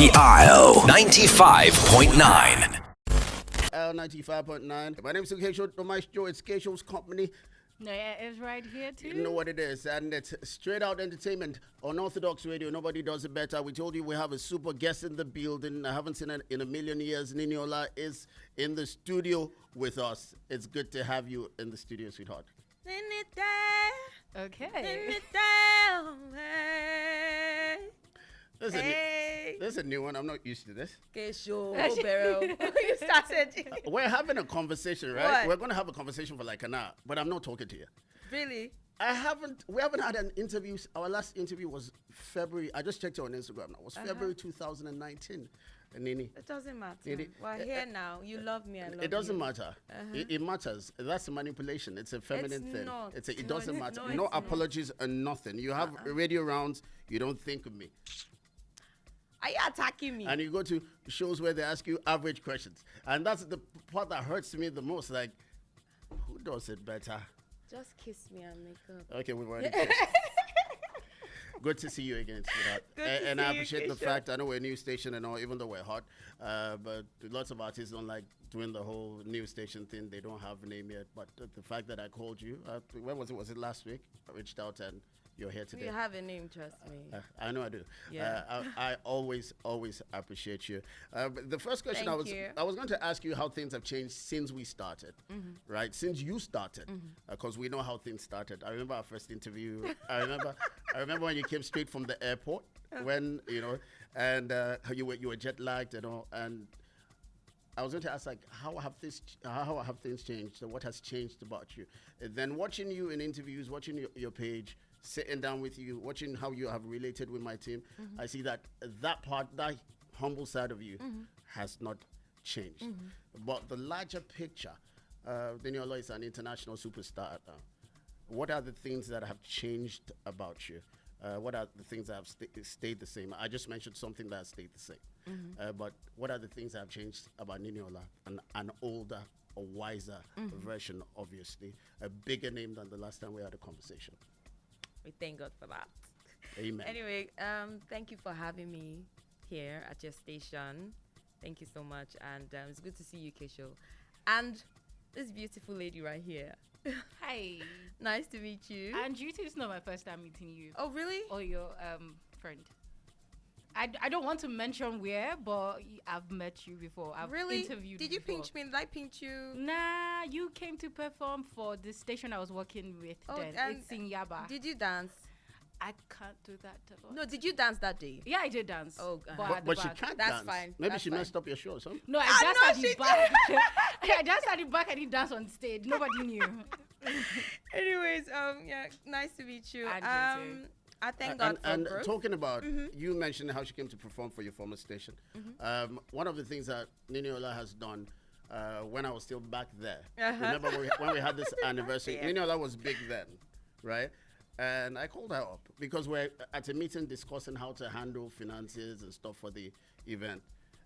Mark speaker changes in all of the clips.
Speaker 1: The Isle 95.9.
Speaker 2: L95.9. My name is Keisho Domastro. It's Keisho's company.
Speaker 3: No, yeah, it's right here too.
Speaker 2: You know what it is, and it's straight out entertainment on Orthodox Radio. Nobody does it better. We told you we have a super guest in the building. I haven't seen it in a million years. Niniola is in the studio with us. It's good to have you in the studio, sweetheart.
Speaker 3: Okay.
Speaker 2: This is a new one. I'm not used to this.
Speaker 4: Keisho, Obero. You started.
Speaker 2: We're having a conversation, right?
Speaker 4: What?
Speaker 2: We're going to have a conversation for like an hour, but I'm not talking to you.
Speaker 4: Really?
Speaker 2: We haven't had an interview. Our last interview was February. I just checked it on Instagram now. It was February 2019. Nini.
Speaker 4: It doesn't matter.
Speaker 2: Nini.
Speaker 4: We're here now. You love me. I love you.
Speaker 2: It doesn't matter. It matters. That's manipulation. It's a feminine thing.
Speaker 4: Not.
Speaker 2: It doesn't matter.
Speaker 4: No,
Speaker 2: No
Speaker 4: it's
Speaker 2: apologies and nothing. You have radio rounds. You don't think of me.
Speaker 4: Are you attacking me?
Speaker 2: And you go to shows where they ask you average questions. And that's the part that hurts me the most. Like, who does it better?
Speaker 4: Just kiss me and make up.
Speaker 2: Okay, we've already kissed. Good to see you again, sweetheart. And I appreciate the fact, I know we're a news station and all, even though we're hot, but lots of artists don't like doing the whole news station thing. They don't have a name yet. But the fact that I called you, when was it? Was it last week? I reached out and you're here today.
Speaker 4: You have a name, trust me.
Speaker 2: I know I do.
Speaker 4: Yeah.
Speaker 2: I always appreciate you. But the first question
Speaker 4: Thank you.
Speaker 2: I was going to ask you how things have changed since we started, right? Since you started, because we know how things started. I remember our first interview. I remember when you came straight from the airport, when and you were jet lagged and all. And I was going to ask, like, how have things changed? What has changed about you? And then watching you in interviews, watching your page, sitting down with you, watching how you have related with my team, I see that humble side of you has not changed. But the larger picture, Niniola is an international superstar now. What are the things that have changed about you? What are the things that have stayed the same? I just mentioned something that has stayed the same. But what are the things that have changed about Niniola? An older, a wiser version, obviously. A bigger name than the last time we had a conversation.
Speaker 4: We thank God for that.
Speaker 2: Amen.
Speaker 4: Anyway, thank you for having me here at your station. Thank you so much. And it's good to see you, Keisho. And this beautiful lady right here.
Speaker 3: Hi.
Speaker 4: Nice to meet you.
Speaker 3: And you too, it's not my first time meeting you.
Speaker 4: Oh, really?
Speaker 3: Or your friend. I don't want to mention where, but I've met you before. I've
Speaker 4: Really?
Speaker 3: interviewed
Speaker 4: Did
Speaker 3: you
Speaker 4: you
Speaker 3: before.
Speaker 4: pinch me? Did I pinch you?
Speaker 3: Nah, you came to perform for the station I was working with then.
Speaker 4: and
Speaker 3: It's in Yaba.
Speaker 4: Did you dance?
Speaker 3: I can't do that a lot.
Speaker 4: No, did you dance that day?
Speaker 3: Yeah, I did dance.
Speaker 4: Oh, God.
Speaker 3: at the
Speaker 2: But she
Speaker 3: back.
Speaker 2: can't
Speaker 4: That's
Speaker 2: dance.
Speaker 4: fine.
Speaker 2: Maybe
Speaker 4: That's
Speaker 2: she
Speaker 4: fine.
Speaker 2: messed up your show or something.
Speaker 3: No, I
Speaker 4: I
Speaker 3: danced
Speaker 4: know
Speaker 3: at the
Speaker 4: she
Speaker 3: back. I danced at the back. I didn't dance on stage. Nobody knew.
Speaker 4: Anyways, yeah, nice to meet you.
Speaker 3: And you too.
Speaker 4: I thank God for
Speaker 2: And
Speaker 4: growth.
Speaker 2: talking about, you mentioned how she came to perform for your former station. One of the things that Niniola has done when I was still back there, remember when we had this anniversary,
Speaker 4: Yeah.
Speaker 2: Niniola was big then, right? And I called her up because we're at a meeting discussing how to handle finances and stuff for the event.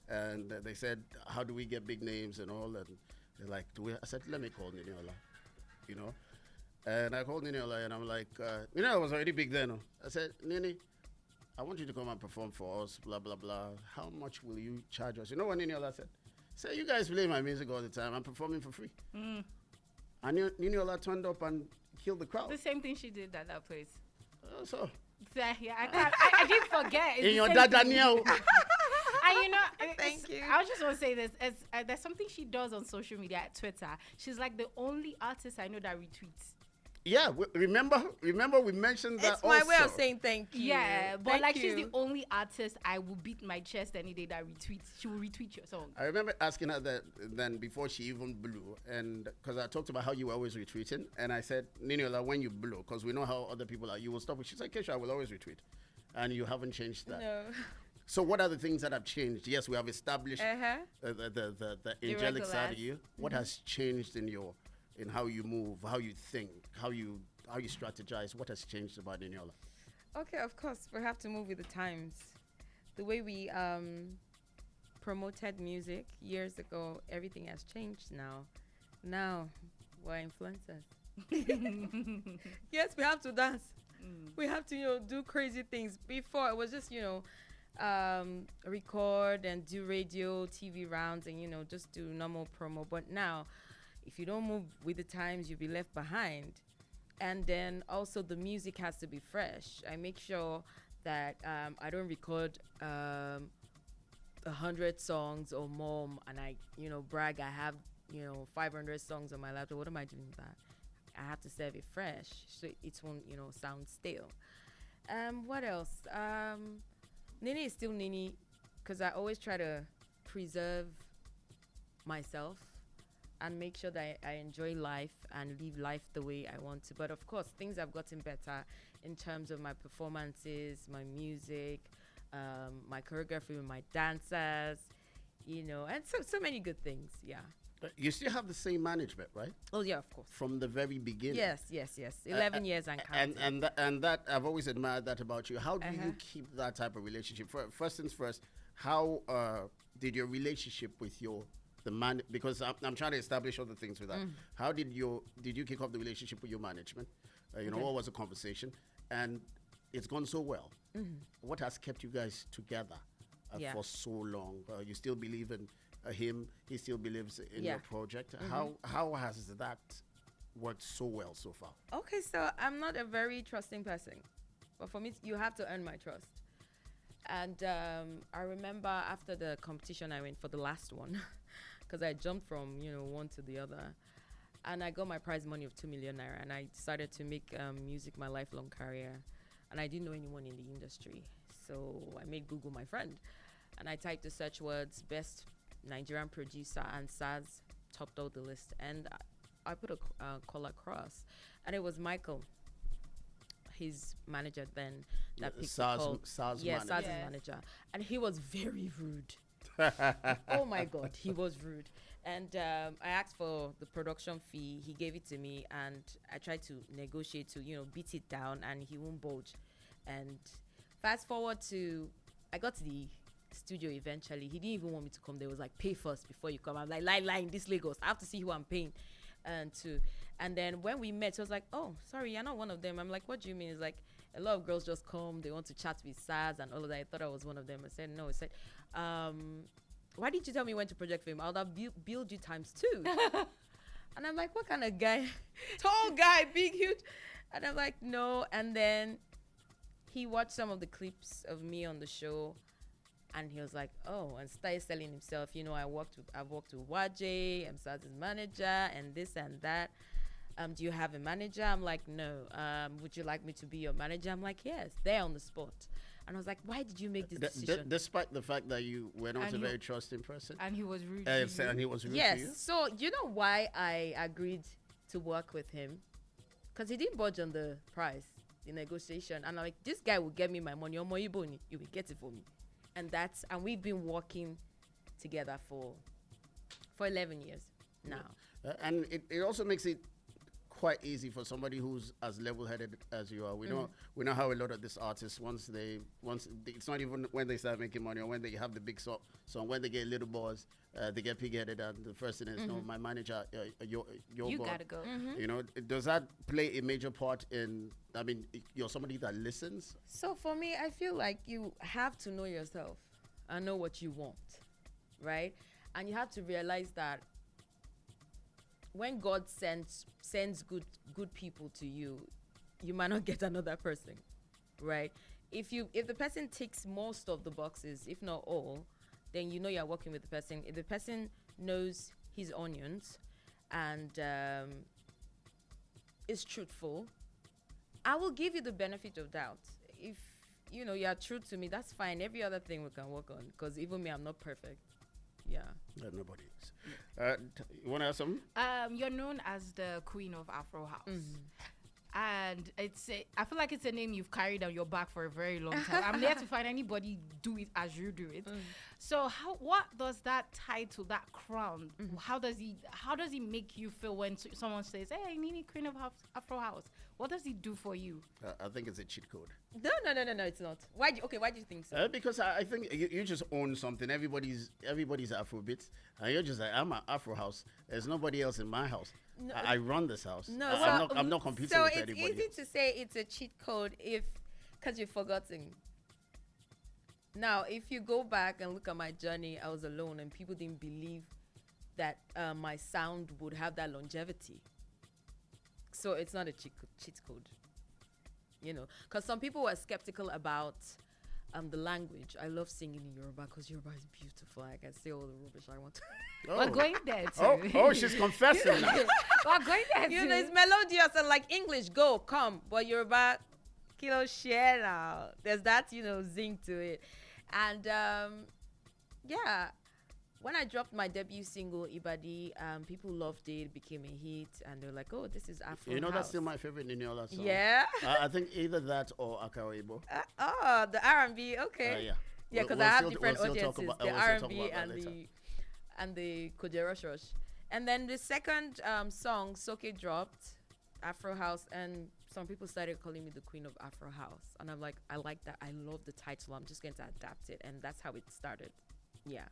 Speaker 2: And they said, how do we get big names and all? And they're like, I said, let me call Niniola, And I called Niniola and I'm like, Niniola was already big then. I said, Nini, I want you to come and perform for us, blah, blah, blah. How much will you charge us? You know what Niniola said? Say, you guys play my music all the time. I'm performing for free. And Niniola turned up and killed the crowd.
Speaker 3: The same thing she did at that place.
Speaker 2: So,
Speaker 3: Yeah, I did forget. It's
Speaker 2: in
Speaker 3: the
Speaker 2: your
Speaker 3: same
Speaker 2: dad,
Speaker 3: thing.
Speaker 2: Daniel.
Speaker 3: And
Speaker 4: Thank you.
Speaker 3: I just want to say this. There's something she does on social media at Twitter. She's like the only artist I know that retweets.
Speaker 2: Yeah, remember we mentioned that
Speaker 4: It's my
Speaker 2: also.
Speaker 4: way of saying thank you.
Speaker 3: Yeah, but
Speaker 4: Thank
Speaker 3: like
Speaker 4: you.
Speaker 3: she's the only artist I will beat my chest any day that retweets. She will retweet your song.
Speaker 2: I remember asking her that then before she even blew, and because I talked about how you were always retweeting, and I said, Niniola, when you blow, because we know how other people are, you will stop. She said, Keisha, I will always retweet, and you haven't changed that.
Speaker 4: No.
Speaker 2: So what are the things that have changed? Yes, we have established the angelic side of
Speaker 4: regulars.
Speaker 2: you. What has changed in how you move, how you think, how you strategize? What has changed about Niniola?
Speaker 4: Okay, of course, we have to move with the times. The way we promoted music years ago, everything has changed now. Now, we're influencers. Yes, we have to dance. We have to, do crazy things. Before, it was just, record and do radio, TV rounds, and just do normal promo. But now, if you don't move with the times, you'll be left behind. And then also the music has to be fresh. I make sure that I don't record 100 songs or more, and I brag I have 500 songs on my laptop. What am I doing with that? I have to serve it fresh so it won't sound stale. What else? Nini is still Nini because I always try to preserve myself and make sure that I enjoy life and live life the way I want to. But of course, things have gotten better in terms of my performances, my music, my choreography with my dancers, and so many good things. Yeah.
Speaker 2: You still have the same management, right?
Speaker 4: Oh yeah, of course.
Speaker 2: From the very beginning.
Speaker 4: Yes. 11 years and counting.
Speaker 2: And that I've always admired that about you. How do you keep that type of relationship? First things first, how did your relationship with the man? Because I'm trying to establish other things with that. How did you kick off the relationship with your management? What was the conversation? And it's gone so well. What has kept you guys together for so long? You still believe in him, he still believes in your project. How has that worked so well so far?
Speaker 4: Okay, so I'm not a very trusting person, but for me, you have to earn my trust. And I remember after the competition I went for the last one, because I jumped from one to the other, and I got my prize money of 2 million naira, and I decided to make music my lifelong career, and I didn't know anyone in the industry, so I made Google my friend, and I typed the search words best Nigerian producer, and SARS topped out the list, and I put a call across, and it was Michael, his manager then, that picked the call. SARS manager, and he was very rude. Oh my God, he was rude. And I asked for the production fee. He gave it to me, and I tried to negotiate to beat it down, and he won't budge. And fast forward to, I got to the studio eventually. He didn't even want me to come. There was like, pay first before you come. I'm like, lie in this Lagos. I have to see who I'm paying. And then when we met, he was like, oh, sorry, you're not one of them. I'm like, what do you mean? It's like, a lot of girls just come, they want to chat with SARS and all of that. I thought I was one of them. I said, no. He said, why didn't you tell me when to project for him? I would have billed you times 2. And I'm like, what kind of guy? Tall guy, big, huge. And I'm like, no. And then he watched some of the clips of me on the show, and he was like, oh, and started selling himself. I've worked with Waje, I'm SARS' manager, and this and that. Do you have a manager? I'm like, no. Would you like me to be your manager? I'm like, yes, there on the spot. And I was like, why did you make this decision?
Speaker 2: Despite the fact that you were not a very trusting person.
Speaker 3: And he was rude
Speaker 2: And he was rude to you?
Speaker 4: Yes. So, you know why I agreed to work with him? Because he didn't budge on the price, the negotiation. And I'm like, this guy will get me my money. You will get it for me. And we've been working together for 11 years now.
Speaker 2: And it also makes it quite easy for somebody who's as level-headed as you are. We know how a lot of these artists, once it's not even when they start making money or when they have the big song, when they get little buzz, they get pig-headed, and the first thing is, no, my manager, you
Speaker 3: gotta go.
Speaker 2: Does that play a major part in? I mean, you're somebody that listens.
Speaker 4: So for me, I feel like you have to know yourself and know what you want, right? And you have to realize that when God sends good people to you, you might not get another person, right? If the person ticks most of the boxes, if not all, then you're working with the person. If the person knows his onions and is truthful, I will give you the benefit of doubt. If you're true to me, that's fine. Every other thing we can work on, because even me, I'm not perfect. Yeah.
Speaker 2: Nobody is. You want to ask something?
Speaker 3: You're known as the Queen of Afro House. And I feel like it's a name you've carried on your back for a very long time. I'm there to find anybody do it as you do it. So what does that title, that crown, how does he make you feel when someone says, hey, Nini, Queen of Afro House? What does he do for you?
Speaker 2: I think it's a cheat code.
Speaker 4: No, it's not. Why do you think so?
Speaker 2: Because I think you just own something. Everybody's Afrobeats, and you're just like, I'm an Afro House. There's nobody else in my house. No, I run this house. No, I'm not competing with anybody.
Speaker 4: So it's easy to say it's a cheat code because you've forgotten. Now, if you go back and look at my journey, I was alone, and people didn't believe that my sound would have that longevity. So it's not a cheat code, because some people were skeptical about the language. I love singing in Yoruba because Yoruba is beautiful. I can say all the rubbish I want to.
Speaker 3: We're going there too.
Speaker 2: Oh, she's confessing now.
Speaker 3: We're going there too.
Speaker 4: It's melodious and like English, go, come. But Yoruba, share now. There's that, zing to it. And yeah, when I dropped my debut single, Ibadi, people loved it, became a hit, and they're like, oh, this is Afro
Speaker 2: You know,
Speaker 4: house.
Speaker 2: that's still my favorite Niniola song.
Speaker 4: Yeah?
Speaker 2: I think either that or Akawebo.
Speaker 4: The R&B, okay.
Speaker 2: Yeah.
Speaker 4: Yeah, because I have different audiences, the R&B and the Kuje Rush Rush. And then the second song, Soke, dropped, Afro House, and some people started calling me the queen of Afro House. And I'm like, I like that. I love the title. I'm just going to adapt it. And that's how it started. Yeah.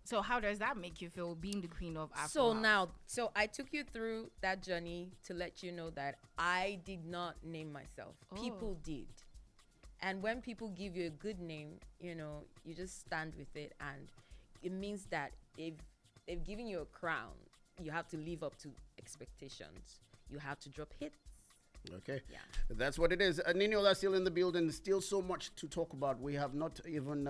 Speaker 3: So how does that make you feel, being the queen of Afro
Speaker 4: So
Speaker 3: House?
Speaker 4: now, I took you through that journey to let you know that I did not name myself.
Speaker 3: Oh.
Speaker 4: People did. And when people give you a good name, you just stand with it. And it means that if they've given you a crown, you have to live up to expectations. You have to drop hits.
Speaker 2: Okay.
Speaker 4: Yeah.
Speaker 2: That's what it is. Niniola still in the building. Still so much to talk about. We have not even...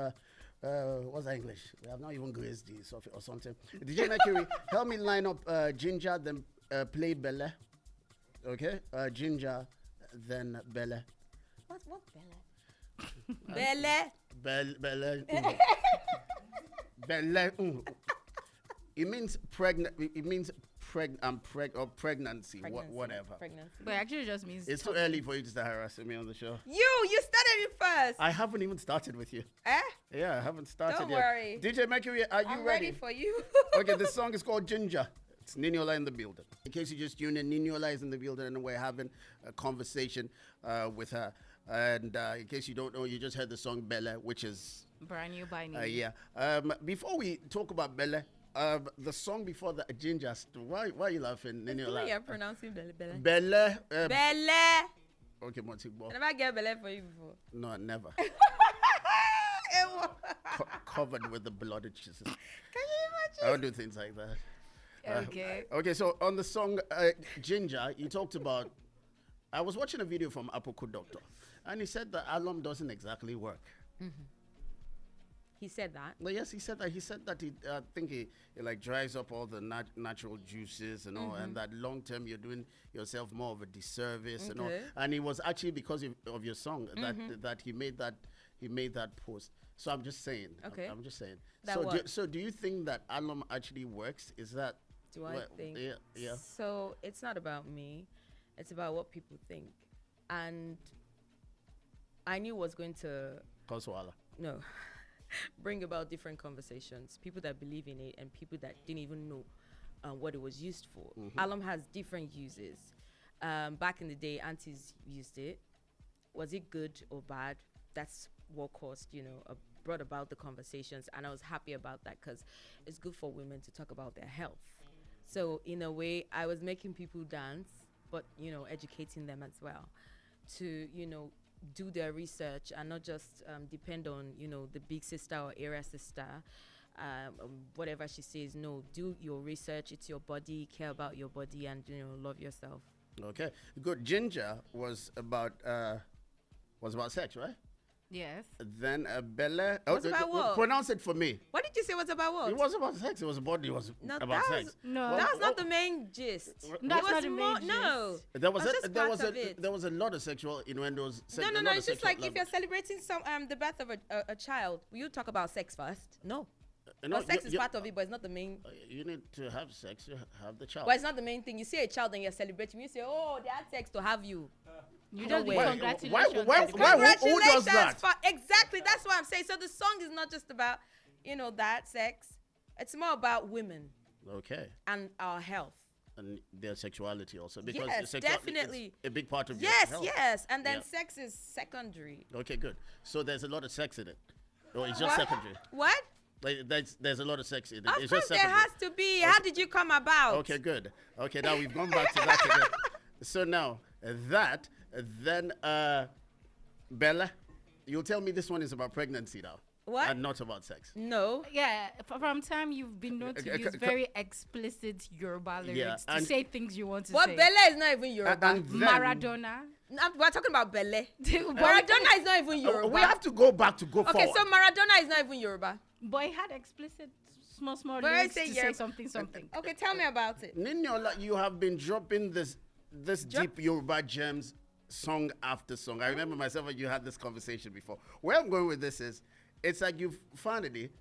Speaker 2: what's that English? We have not even graced this or something. DJ Mercury, help me line up Ginger, then play Belle. Okay? Ginger, then Belle.
Speaker 4: What Belle?
Speaker 2: Belle. Belle. It means pregnant. It means pregnancy. Whatever.
Speaker 4: Pregnancy.
Speaker 3: But actually, it just means
Speaker 2: It's too early for you to start harassing me on the show.
Speaker 4: You started it first.
Speaker 2: I haven't even started with you. Yeah, I haven't started
Speaker 4: Don't
Speaker 2: yet.
Speaker 4: worry.
Speaker 2: DJ Mercury, are you
Speaker 4: I'm
Speaker 2: ready?
Speaker 4: ready for you.
Speaker 2: Okay, this song is called Ginger. It's Niniola in the building. In case you just tuned in, Niniola is in the building and we're having a conversation with her. And in case you don't know, you just heard the song Bella, which is...
Speaker 3: brand new by Nini.
Speaker 2: yeah. Before we talk about Bella, the song before the Ginger, why are you laughing, Niniola?
Speaker 4: You're pronouncing Belle.
Speaker 2: Bella.
Speaker 4: Belle.
Speaker 2: Okay, Montigbo.
Speaker 4: I never get Belle for you before.
Speaker 2: No, never. Covered with the blood of Jesus.
Speaker 4: Can you
Speaker 2: I don't do things like that.
Speaker 3: Okay.
Speaker 2: Okay, so on the song Ginger, you talked about... I was watching a video from Apoku Doctor, and he said the album doesn't exactly work.
Speaker 4: Mm-hmm. He said that?
Speaker 2: Well, yes, he said that. He said that I think it like dries up all the natural juices and all, and that long term you're doing yourself more of a disservice and all. And it was actually because of your song that he made that post. So I'm just saying.
Speaker 4: Okay.
Speaker 2: I'm just saying.
Speaker 4: That
Speaker 2: So do you think that album actually works? Is that?
Speaker 4: Do I think?
Speaker 2: Yeah.
Speaker 4: So it's not about me. It's about what people think. And I knew it was going to...
Speaker 2: Koswala.
Speaker 4: No. Bring about different conversations. People that believe in it and people that didn't even know what it was used for. Alum has different uses. Back in the day, aunties used it. Was it good or bad? That's what caused, brought about the conversations. And I was happy about that because it's good for women to talk about their health. So in a way, I was making people dance, but, educating them as well to, do their research and not just depend on, the big sister or area sister, whatever she says. No, do your research. It's your body. Care about your body and, love yourself.
Speaker 2: Okay, good. Ginger was about sex, right?
Speaker 3: Yes.
Speaker 2: Then Bella.
Speaker 4: Was about what?
Speaker 2: Pronounce it for me.
Speaker 4: What did you say was about what?
Speaker 2: It was about sex. It was about about sex.
Speaker 3: No.
Speaker 4: That was not the main gist.
Speaker 3: That's
Speaker 4: It was
Speaker 3: not the main gist.
Speaker 4: No.
Speaker 2: There was
Speaker 4: That's just part of it.
Speaker 2: there was a lot of sexual innuendos.
Speaker 4: No. It's just like if you're celebrating the birth of a child, will you talk about sex first? No.
Speaker 2: No,
Speaker 4: Sex is part of it, but it's not the main.
Speaker 2: You need to have sex. You have the child.
Speaker 4: But it's not the main thing. You see a child and you're celebrating. You say, "Oh, they had sex to have you."
Speaker 3: You just be
Speaker 4: Why-
Speaker 3: congratulations.
Speaker 2: why-
Speaker 3: to
Speaker 2: why-
Speaker 3: the
Speaker 2: why-
Speaker 3: girl.
Speaker 2: who does that?
Speaker 4: Exactly. That's what I'm saying. So the song is not just about, that sex. It's more about women
Speaker 2: Okay.
Speaker 4: and our health.
Speaker 2: And their sexuality also, because
Speaker 4: Yes, definitely.
Speaker 2: it's a big part of your
Speaker 4: Yes,
Speaker 2: health.
Speaker 4: yes. And then
Speaker 2: Yeah.
Speaker 4: sex is secondary.
Speaker 2: Okay, good. So there's a lot of sex in it. Or it's just
Speaker 4: What?
Speaker 2: secondary.
Speaker 4: What?
Speaker 2: Like, there's a lot of sex in it.
Speaker 4: Of
Speaker 2: It's
Speaker 4: course
Speaker 2: just
Speaker 4: there
Speaker 2: secondary.
Speaker 4: has to be. How did you come about?
Speaker 2: Okay, good. Okay, now we've gone back to that again. So now then Bella, you'll tell me this one is about pregnancy now.
Speaker 4: What?
Speaker 2: and not about sex.
Speaker 4: No.
Speaker 3: Yeah, from time you've been known to use very explicit Yoruba lyrics to
Speaker 2: and-
Speaker 3: say things you want to
Speaker 4: But
Speaker 3: say.
Speaker 4: Bele is not even Yoruba.
Speaker 2: And then-
Speaker 3: Maradona.
Speaker 4: We're talking about Bele.
Speaker 3: But-
Speaker 4: Maradona is not even Yoruba.
Speaker 2: We have to go back to go
Speaker 4: Okay,
Speaker 2: forward.
Speaker 4: so Maradona is not even Yoruba.
Speaker 3: But he had explicit small
Speaker 4: But I
Speaker 3: lyrics
Speaker 4: say
Speaker 3: to
Speaker 4: Yoruba.
Speaker 3: say something.
Speaker 4: Okay, tell me about it.
Speaker 2: Niniola, you have been dropping this deep Yoruba gems song after song. I remember myself and you had this conversation before. Where I'm going with this is, it's like you've finally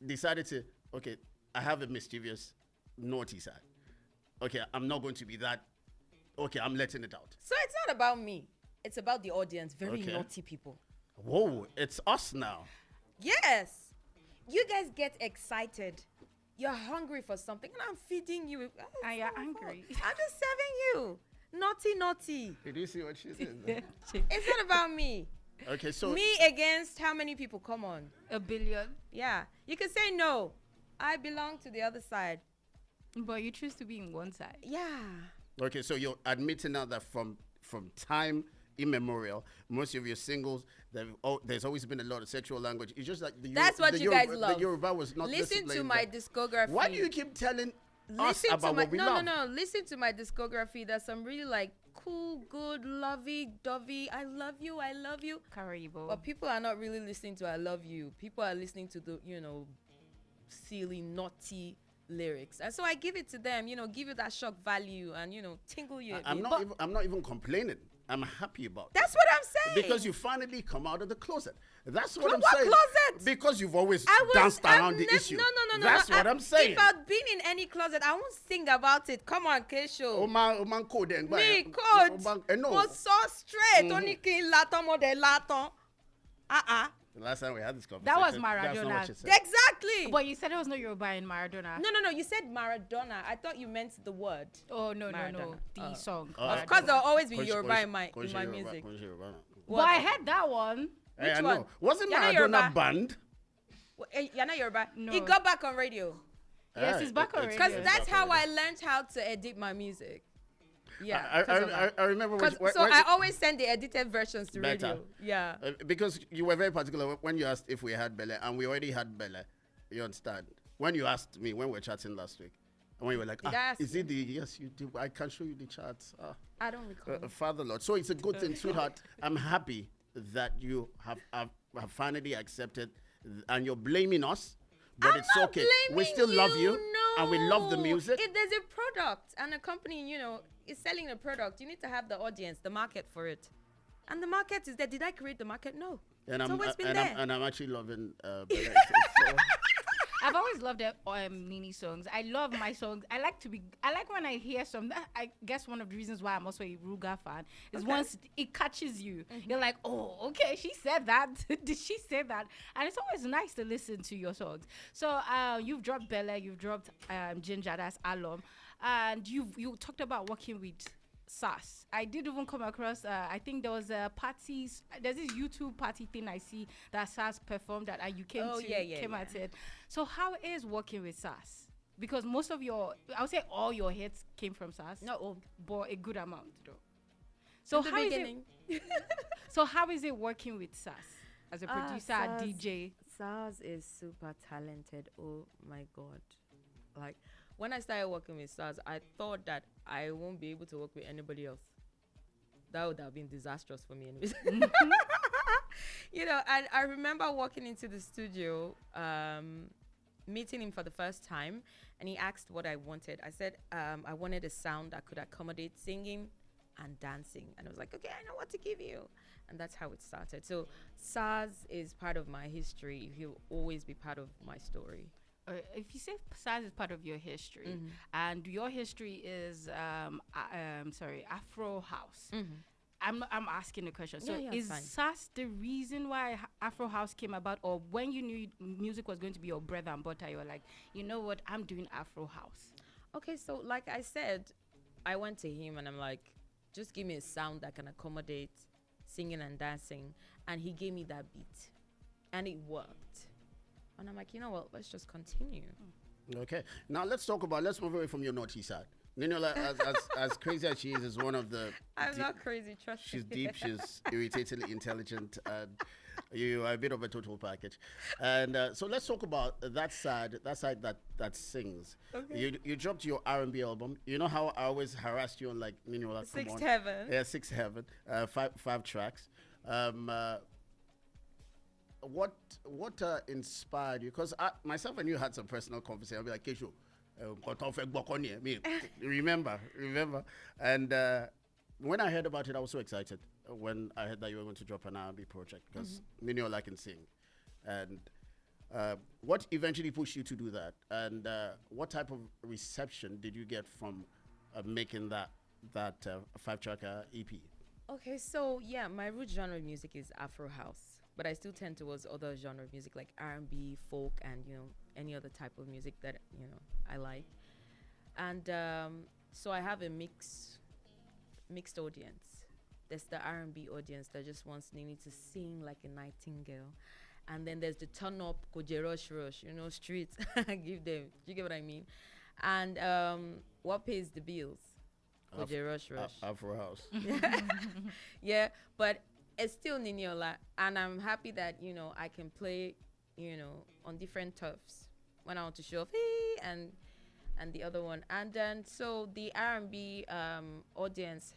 Speaker 2: decided to, okay, I have a mischievous, naughty side. Okay, I'm not going to be that. Okay, I'm letting it out.
Speaker 4: So it's not about me. It's about the audience. Very
Speaker 2: Okay.
Speaker 4: naughty people.
Speaker 2: Whoa, it's us now.
Speaker 4: Yes. You guys get excited. You're hungry for something, and I'm feeding you.
Speaker 3: And you're angry.
Speaker 4: I'm just serving you. Naughty.
Speaker 2: Did you see what she did?
Speaker 4: It's not about me.
Speaker 2: Okay, so
Speaker 4: Me against how many people? Come on.
Speaker 3: A billion.
Speaker 4: Yeah. You can say no. I belong to the other side.
Speaker 3: But you choose to be in one side.
Speaker 4: Yeah.
Speaker 2: okay, so you're admitting now that from time immemorial, most of your singles, there's always been a lot of sexual language. It's just like
Speaker 4: That's what you guys love.
Speaker 2: The Yoruba was not
Speaker 4: Listen to
Speaker 2: disciplined
Speaker 4: my
Speaker 2: then.
Speaker 4: discography.
Speaker 2: Why do you keep telling us
Speaker 4: Listen
Speaker 2: about
Speaker 4: to my
Speaker 2: what we love?
Speaker 4: no. Listen to my discography. There's some really like cool, good, lovey-dovey. I love you.
Speaker 3: Karibo.
Speaker 4: But people are not really listening to "I love you." People are listening to the silly, naughty lyrics, and so I give it to them. Give you that shock value and tingle you.
Speaker 2: I'm not even complaining. I'm happy about that.
Speaker 4: That's what I'm saying.
Speaker 2: Because you finally come out of the closet. That's what I'm
Speaker 4: What
Speaker 2: saying.
Speaker 4: closet?
Speaker 2: Because you've always
Speaker 4: I've
Speaker 2: danced around the
Speaker 4: nev-
Speaker 2: issue.
Speaker 4: No.
Speaker 2: That's what I'm saying.
Speaker 4: If I'd been in any closet, I won't sing about it. Come on, Kesho.
Speaker 2: Oman code then.
Speaker 4: Me code.
Speaker 2: No.
Speaker 4: Was so straight. Only king laton mo de laton.
Speaker 2: The last time we had this conversation.
Speaker 3: That was
Speaker 2: That's not
Speaker 3: Maradona.
Speaker 2: what you said.
Speaker 4: Exactly.
Speaker 3: But you said it was no Yoruba in Maradona.
Speaker 4: No. You said Maradona. I thought you meant the word.
Speaker 3: Oh, no.
Speaker 4: Maradona.
Speaker 3: The song.
Speaker 4: Of course, there'll always be
Speaker 2: Konshi-
Speaker 4: Yoruba in my
Speaker 2: Konshi Yoruba,
Speaker 4: music.
Speaker 2: Konshi Yoruba.
Speaker 3: But I had that one.
Speaker 2: Hey, I
Speaker 4: Which
Speaker 2: know.
Speaker 4: one?
Speaker 2: Wasn't
Speaker 4: You're not
Speaker 2: Maradona
Speaker 4: Yoruba.
Speaker 2: banned?
Speaker 4: You're not Yoruba.
Speaker 3: No.
Speaker 4: It got back on radio.
Speaker 3: Yes, it's back on
Speaker 4: Because
Speaker 3: radio.
Speaker 2: it's
Speaker 4: that's
Speaker 2: back on
Speaker 4: how I
Speaker 2: radio.
Speaker 4: learned how to edit my music. Yeah. 'cause of that.
Speaker 2: I remember when,
Speaker 4: 'Cause- so I always send the edited versions to
Speaker 2: Better.
Speaker 4: radio. Yeah.
Speaker 2: because you were very particular when you asked if we had Bele, and we already had Bele. You understand? When you asked me when we were chatting last week, and when you were like,
Speaker 4: Did I ask
Speaker 2: is
Speaker 4: you?
Speaker 2: it the, yes, you do. I can show you the charts.
Speaker 4: I don't recall.
Speaker 2: Father Lord. So it's a good thing, sweetheart. I'm happy that you have finally accepted, and you're blaming us, but
Speaker 4: I'm
Speaker 2: it's
Speaker 4: not
Speaker 2: okay. We
Speaker 4: blaming
Speaker 2: still love you,
Speaker 4: no.
Speaker 2: and we love the music.
Speaker 4: If there's a product and a company, is selling a product, you need to have the audience, the market for it. And the market is there. Did I create the market? No.
Speaker 2: and
Speaker 4: It's always been
Speaker 2: and
Speaker 4: there.
Speaker 2: I'm actually loving Bele.
Speaker 3: I've always loved the Nini songs. I love my songs. I like when I hear something. I guess one of the reasons why I'm also a Ruga fan is once it catches you, you're like, oh, okay, she said that. Did she say that? And it's always nice to listen to your songs. So you've dropped Bella, you've dropped Ginger, that's Alum, and you talked about working with SAS. I did even come across, I think there was a party, there's this YouTube party thing I see that SAS performed at, and you came at it. So how is working with SAS? Because most of I would say all your hits came from SAS.
Speaker 4: Not all.
Speaker 3: But a good amount though. So
Speaker 4: In the
Speaker 3: how is
Speaker 4: beginning.
Speaker 3: it? So how is it working with SAS as a producer,
Speaker 4: SAS.
Speaker 3: DJ?
Speaker 4: Saz is super talented. Oh my God. Like, when I started working with Saz, I thought that I won't be able to work with anybody else. That would have been disastrous for me anyways. And I remember walking into the studio, meeting him for the first time, and he asked what I wanted. I said, I wanted a sound that could accommodate singing and dancing. And I was like, okay, I know what to give you. And that's how it started. So Saz is part of my history. He'll always be part of my story.
Speaker 3: If you say SAS is part of your history, and your history is Afro House, I'm asking the question. So
Speaker 4: Yeah,
Speaker 3: is
Speaker 4: fine.
Speaker 3: SAS the reason why Afro House came about, or when you knew music was going to be your bread and butter, you were like, you know what, I'm doing Afro House?
Speaker 4: Okay, so like I said, I went to him and I'm like, just give me a sound that can accommodate singing and dancing. And he gave me that beat. And it worked. And I'm like, you know what, let's just continue.
Speaker 2: Okay. Now let's move away from your naughty side. Niniola, as crazy as she is one of the...
Speaker 4: I'm not crazy, trust
Speaker 2: She's
Speaker 4: me.
Speaker 2: deep, she's irritatingly intelligent, and You are a bit of a total package. And so let's talk about that side that sings.
Speaker 4: Okay.
Speaker 2: You dropped your R&B album. You know how I always harassed you on like Niniola,
Speaker 4: Sixth Heaven.
Speaker 2: Yeah, Sixth Heaven. Five tracks. What inspired you? Because myself and you had some personal conversation. I'll be like, Kesho, remember. And when I heard about it, I was so excited when I heard that you were going to drop an R&B project because Niniola can sing. And what eventually pushed you to do that? And what type of reception did you get from making that 5-track EP?
Speaker 4: Okay, so yeah, my root genre of music is Afro house, but I still tend towards other genre of music like R&B, folk, and any other type of music that I like. And so I have a mixed audience. There's the R&B audience that just wants Nini to sing like a nightingale, and then there's the turn up Koje rush, streets. Give them. You get what I mean? And what pays the bills? Koje rush.
Speaker 2: Afro House.
Speaker 4: Yeah, but it's still Niniola, and I'm happy that I can play on different turfs when I want to show off, and the other one, and then so the R&B audience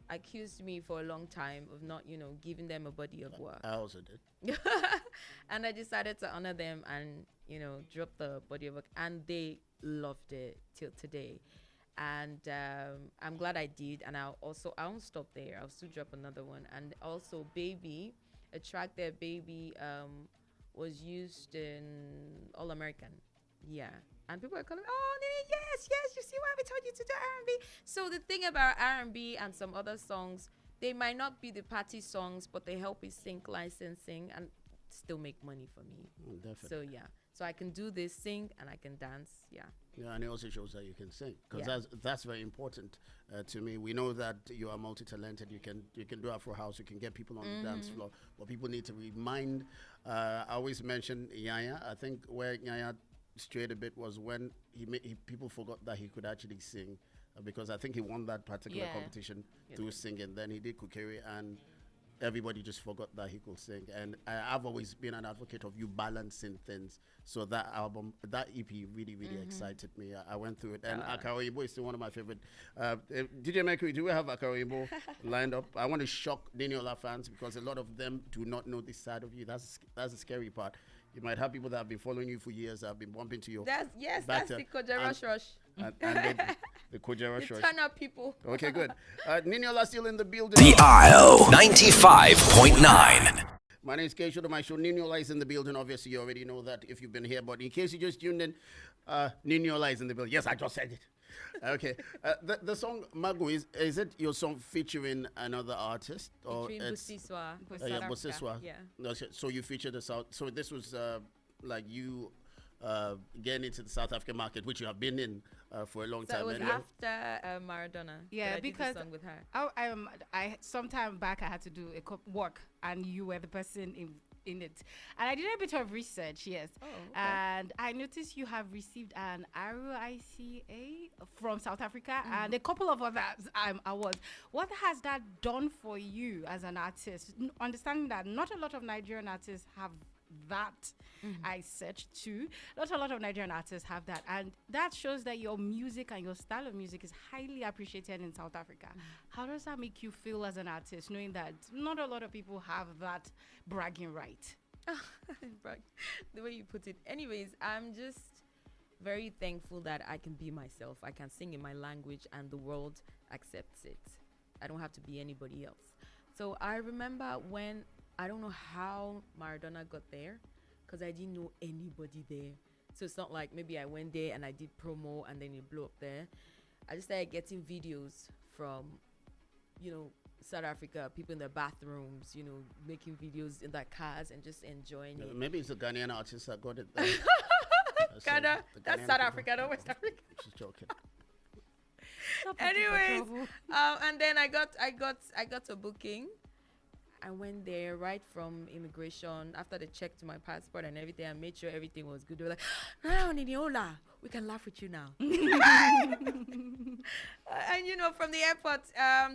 Speaker 4: accused me for a long time of not giving them a body of work.
Speaker 2: I also did.
Speaker 4: And I decided to honor them and drop the body of work, and they loved it till today. And I'm glad I did, and I won't stop there. I'll still drop another one. And also Baby, a track there, Baby, was used in All American. Yeah. And people are calling, oh, Nini, yes, you see why we told you to do R&B. So the thing about R&B and some other songs, they might not be the party songs, but they help with sync licensing and still make money for me.
Speaker 2: Definitely.
Speaker 4: So yeah, so I can do this, sing, and I can dance. Yeah.
Speaker 2: Yeah, and it also shows that you can sing, because that's very important to me. We know that you are multi-talented. You can do Afro house. You can get people on the dance floor. But people need to remind. I always mention Yaya. I think where Yaya strayed a bit was when people forgot that he could actually sing, because I think he won that particular competition through singing. Then he did Kukeri, and everybody just forgot that he could sing. And I've always been an advocate of you balancing things. So that EP really excited me. I went through it, and Akara Oyinbo is still one of my favorite. DJ Mercury, do we have Akara Oyinbo lined up? I want to shock Niniola fans because a lot of them do not know this side of you. That's the scary part. You might have people that have been following you for years, that have been bumping to your
Speaker 4: That's the Koje rush.
Speaker 2: And the Koje rush.
Speaker 4: Turn up people.
Speaker 2: Okay, good. Niniola still in the building.
Speaker 1: The Isle 95.9.
Speaker 2: My name is Keisho. My show Niniola is in the building. Obviously, you already know that if you've been here. But in case you just tuned in, Niniola is in the building. Yes, I just said it. Okay. The song Magu, is it your song featuring another artist? Or
Speaker 4: Featuring
Speaker 2: it's
Speaker 4: Busiswa.
Speaker 2: Busiswa.
Speaker 4: Yeah.
Speaker 2: No, so you featured the South. So this was like you getting into the South African market, which you have been in for a long
Speaker 4: So
Speaker 2: time.
Speaker 4: it was
Speaker 2: anyway.
Speaker 4: after Maradona.
Speaker 3: Yeah,
Speaker 4: that I
Speaker 3: because
Speaker 4: did the song with her.
Speaker 3: I sometime back I had to do work, and you were the person in it, and I did a bit of research. Yes,
Speaker 4: okay.
Speaker 3: And I noticed you have received an ROICA from South Africa and a couple of other awards. What has that done for you as an artist? Understanding that not a lot of Nigerian artists have that. I searched too. Not a lot of Nigerian artists have that, and that shows that your music and your style of music is highly appreciated in South Africa. How does that make you feel as an artist, knowing that not a lot of people have that bragging right?
Speaker 4: The way you put it. Anyways, I'm just very thankful that I can be myself. I can sing in my language and the world accepts it. I don't have to be anybody else. So I remember when, I don't know how Maradona got there, because I didn't know anybody there. So it's not like maybe I went there and I did promo and then it blew up there. I just started getting videos from, South Africa, people in their bathrooms, making videos in their cars and just enjoying it.
Speaker 2: Maybe it's the Ghanaian artist that got it there.
Speaker 4: Ghana, that's South Africa, not West Africa.
Speaker 2: She's joking.
Speaker 4: Anyways, and then I got a booking, I went there right from immigration after they checked my passport and everything and made sure everything was good. They were like, "No, Niniola, we can laugh with you now." And from the airport,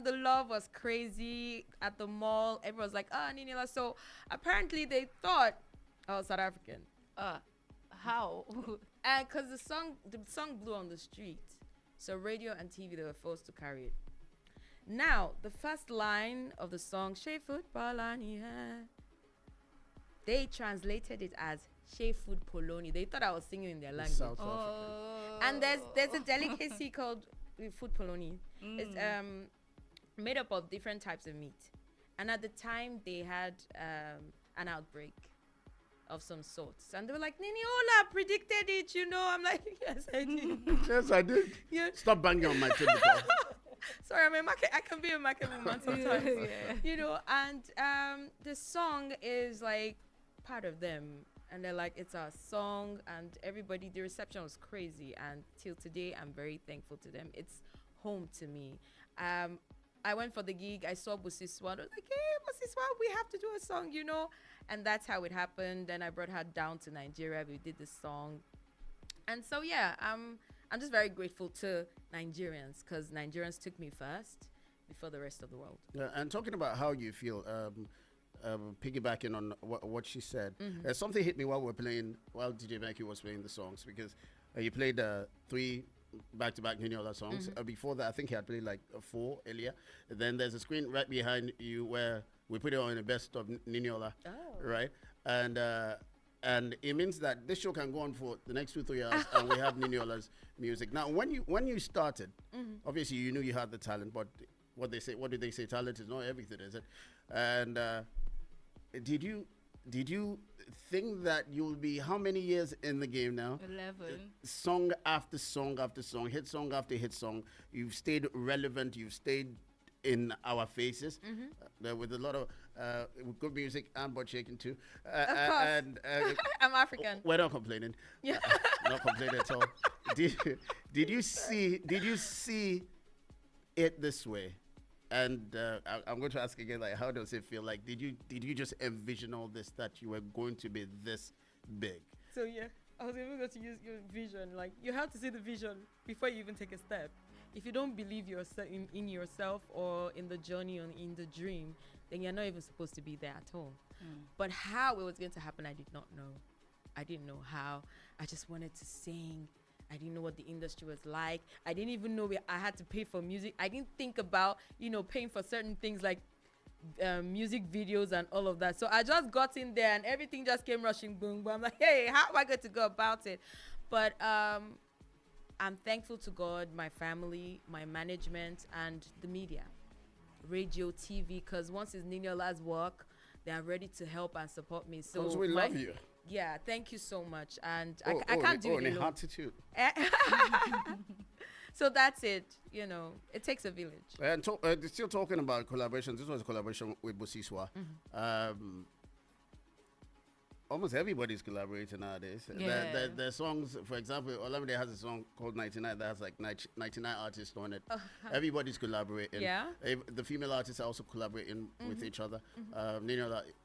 Speaker 4: the love was crazy at the mall. Everyone was like, Niniola. So apparently they thought I was South African.
Speaker 3: How?
Speaker 4: And because the song blew on the street. So radio and TV, they were forced to carry it. Now, the first line of the song, Shea Football they translated it as Shea Food Poloni. They thought I was singing in their language.
Speaker 2: South African.
Speaker 4: And there's a delicacy called food poloni. It's made up of different types of meat. And at the time, they had an outbreak of some sorts. And they were like, Niniola predicted it, I'm like, yes, I did.
Speaker 2: Yes, I did.
Speaker 4: Yeah.
Speaker 2: Stop banging on my table.
Speaker 4: Sorry, I can be a market woman sometimes. And the song is like part of them. And they're like, it's our song. And everybody, the reception was crazy. And till today, I'm very thankful to them. It's home to me. I went for the gig. I saw Busiswa. I was like, hey, Busiswa, we have to do a song, And that's how it happened. Then I brought her down to Nigeria. We did this song. And so, yeah, I'm just very grateful to Nigerians because Nigerians took me first before the rest of the world.
Speaker 2: Yeah, and talking about how you feel, piggybacking on what she said, something hit me while DJ Becky was playing the songs because you played 3 back-to-back Niniola songs. Before that, I think he had played like 4 earlier. Then there's a screen right behind you where we put it on the best of Niniola, right? And it means that this show can go on for the next 2-3 hours, and we have Niniola's music. Now, when you started, obviously you knew you had the talent, but what did they say? Talent is not everything, is it? And did you think that you'll be how many years in the game now?
Speaker 3: 11.
Speaker 2: Song after song after song, hit song after hit song. You've stayed relevant. You've stayed in our faces with a lot of with good music and butt shaking too.
Speaker 4: Of course.
Speaker 2: And
Speaker 4: I'm African.
Speaker 2: We're not complaining.
Speaker 4: Yeah.
Speaker 2: Not complaining at all. Did you see it this way? And I'm going to ask again, like, how does it feel? Like, did you just envision all this, that you were going to be this big?
Speaker 4: So yeah, I was even going to use your vision. Like, you have to see the vision before you even take a step. If you don't believe in yourself or in the journey or in the dream, then you're not even supposed to be there at all. But how it was going to happen, I did not know. I didn't know how. I just wanted to sing. I didn't know what the industry was like. I didn't even know I had to pay for music. I didn't think about, paying for certain things like music videos and all of that. So I just got in there and everything just came rushing, boom, boom. I'm like, hey, how am I going to go about it? But I'm thankful to God, my family, my management, and the media, radio, TV, because once it's Niniola's work, they are ready to help and support me. So
Speaker 2: Because we love you.
Speaker 4: Yeah, thank you so much. And I can't do it alone.
Speaker 2: Attitude.
Speaker 4: So that's it. It takes a village.
Speaker 2: And still talking about collaborations, this was a collaboration with Busiswa. Almost everybody's collaborating nowadays.
Speaker 3: Yeah.
Speaker 2: The songs, for example, Olamide has a song called 99 that has like 99 artists on it. Everybody's collaborating.
Speaker 4: Yeah.
Speaker 2: The female artists are also collaborating with each other.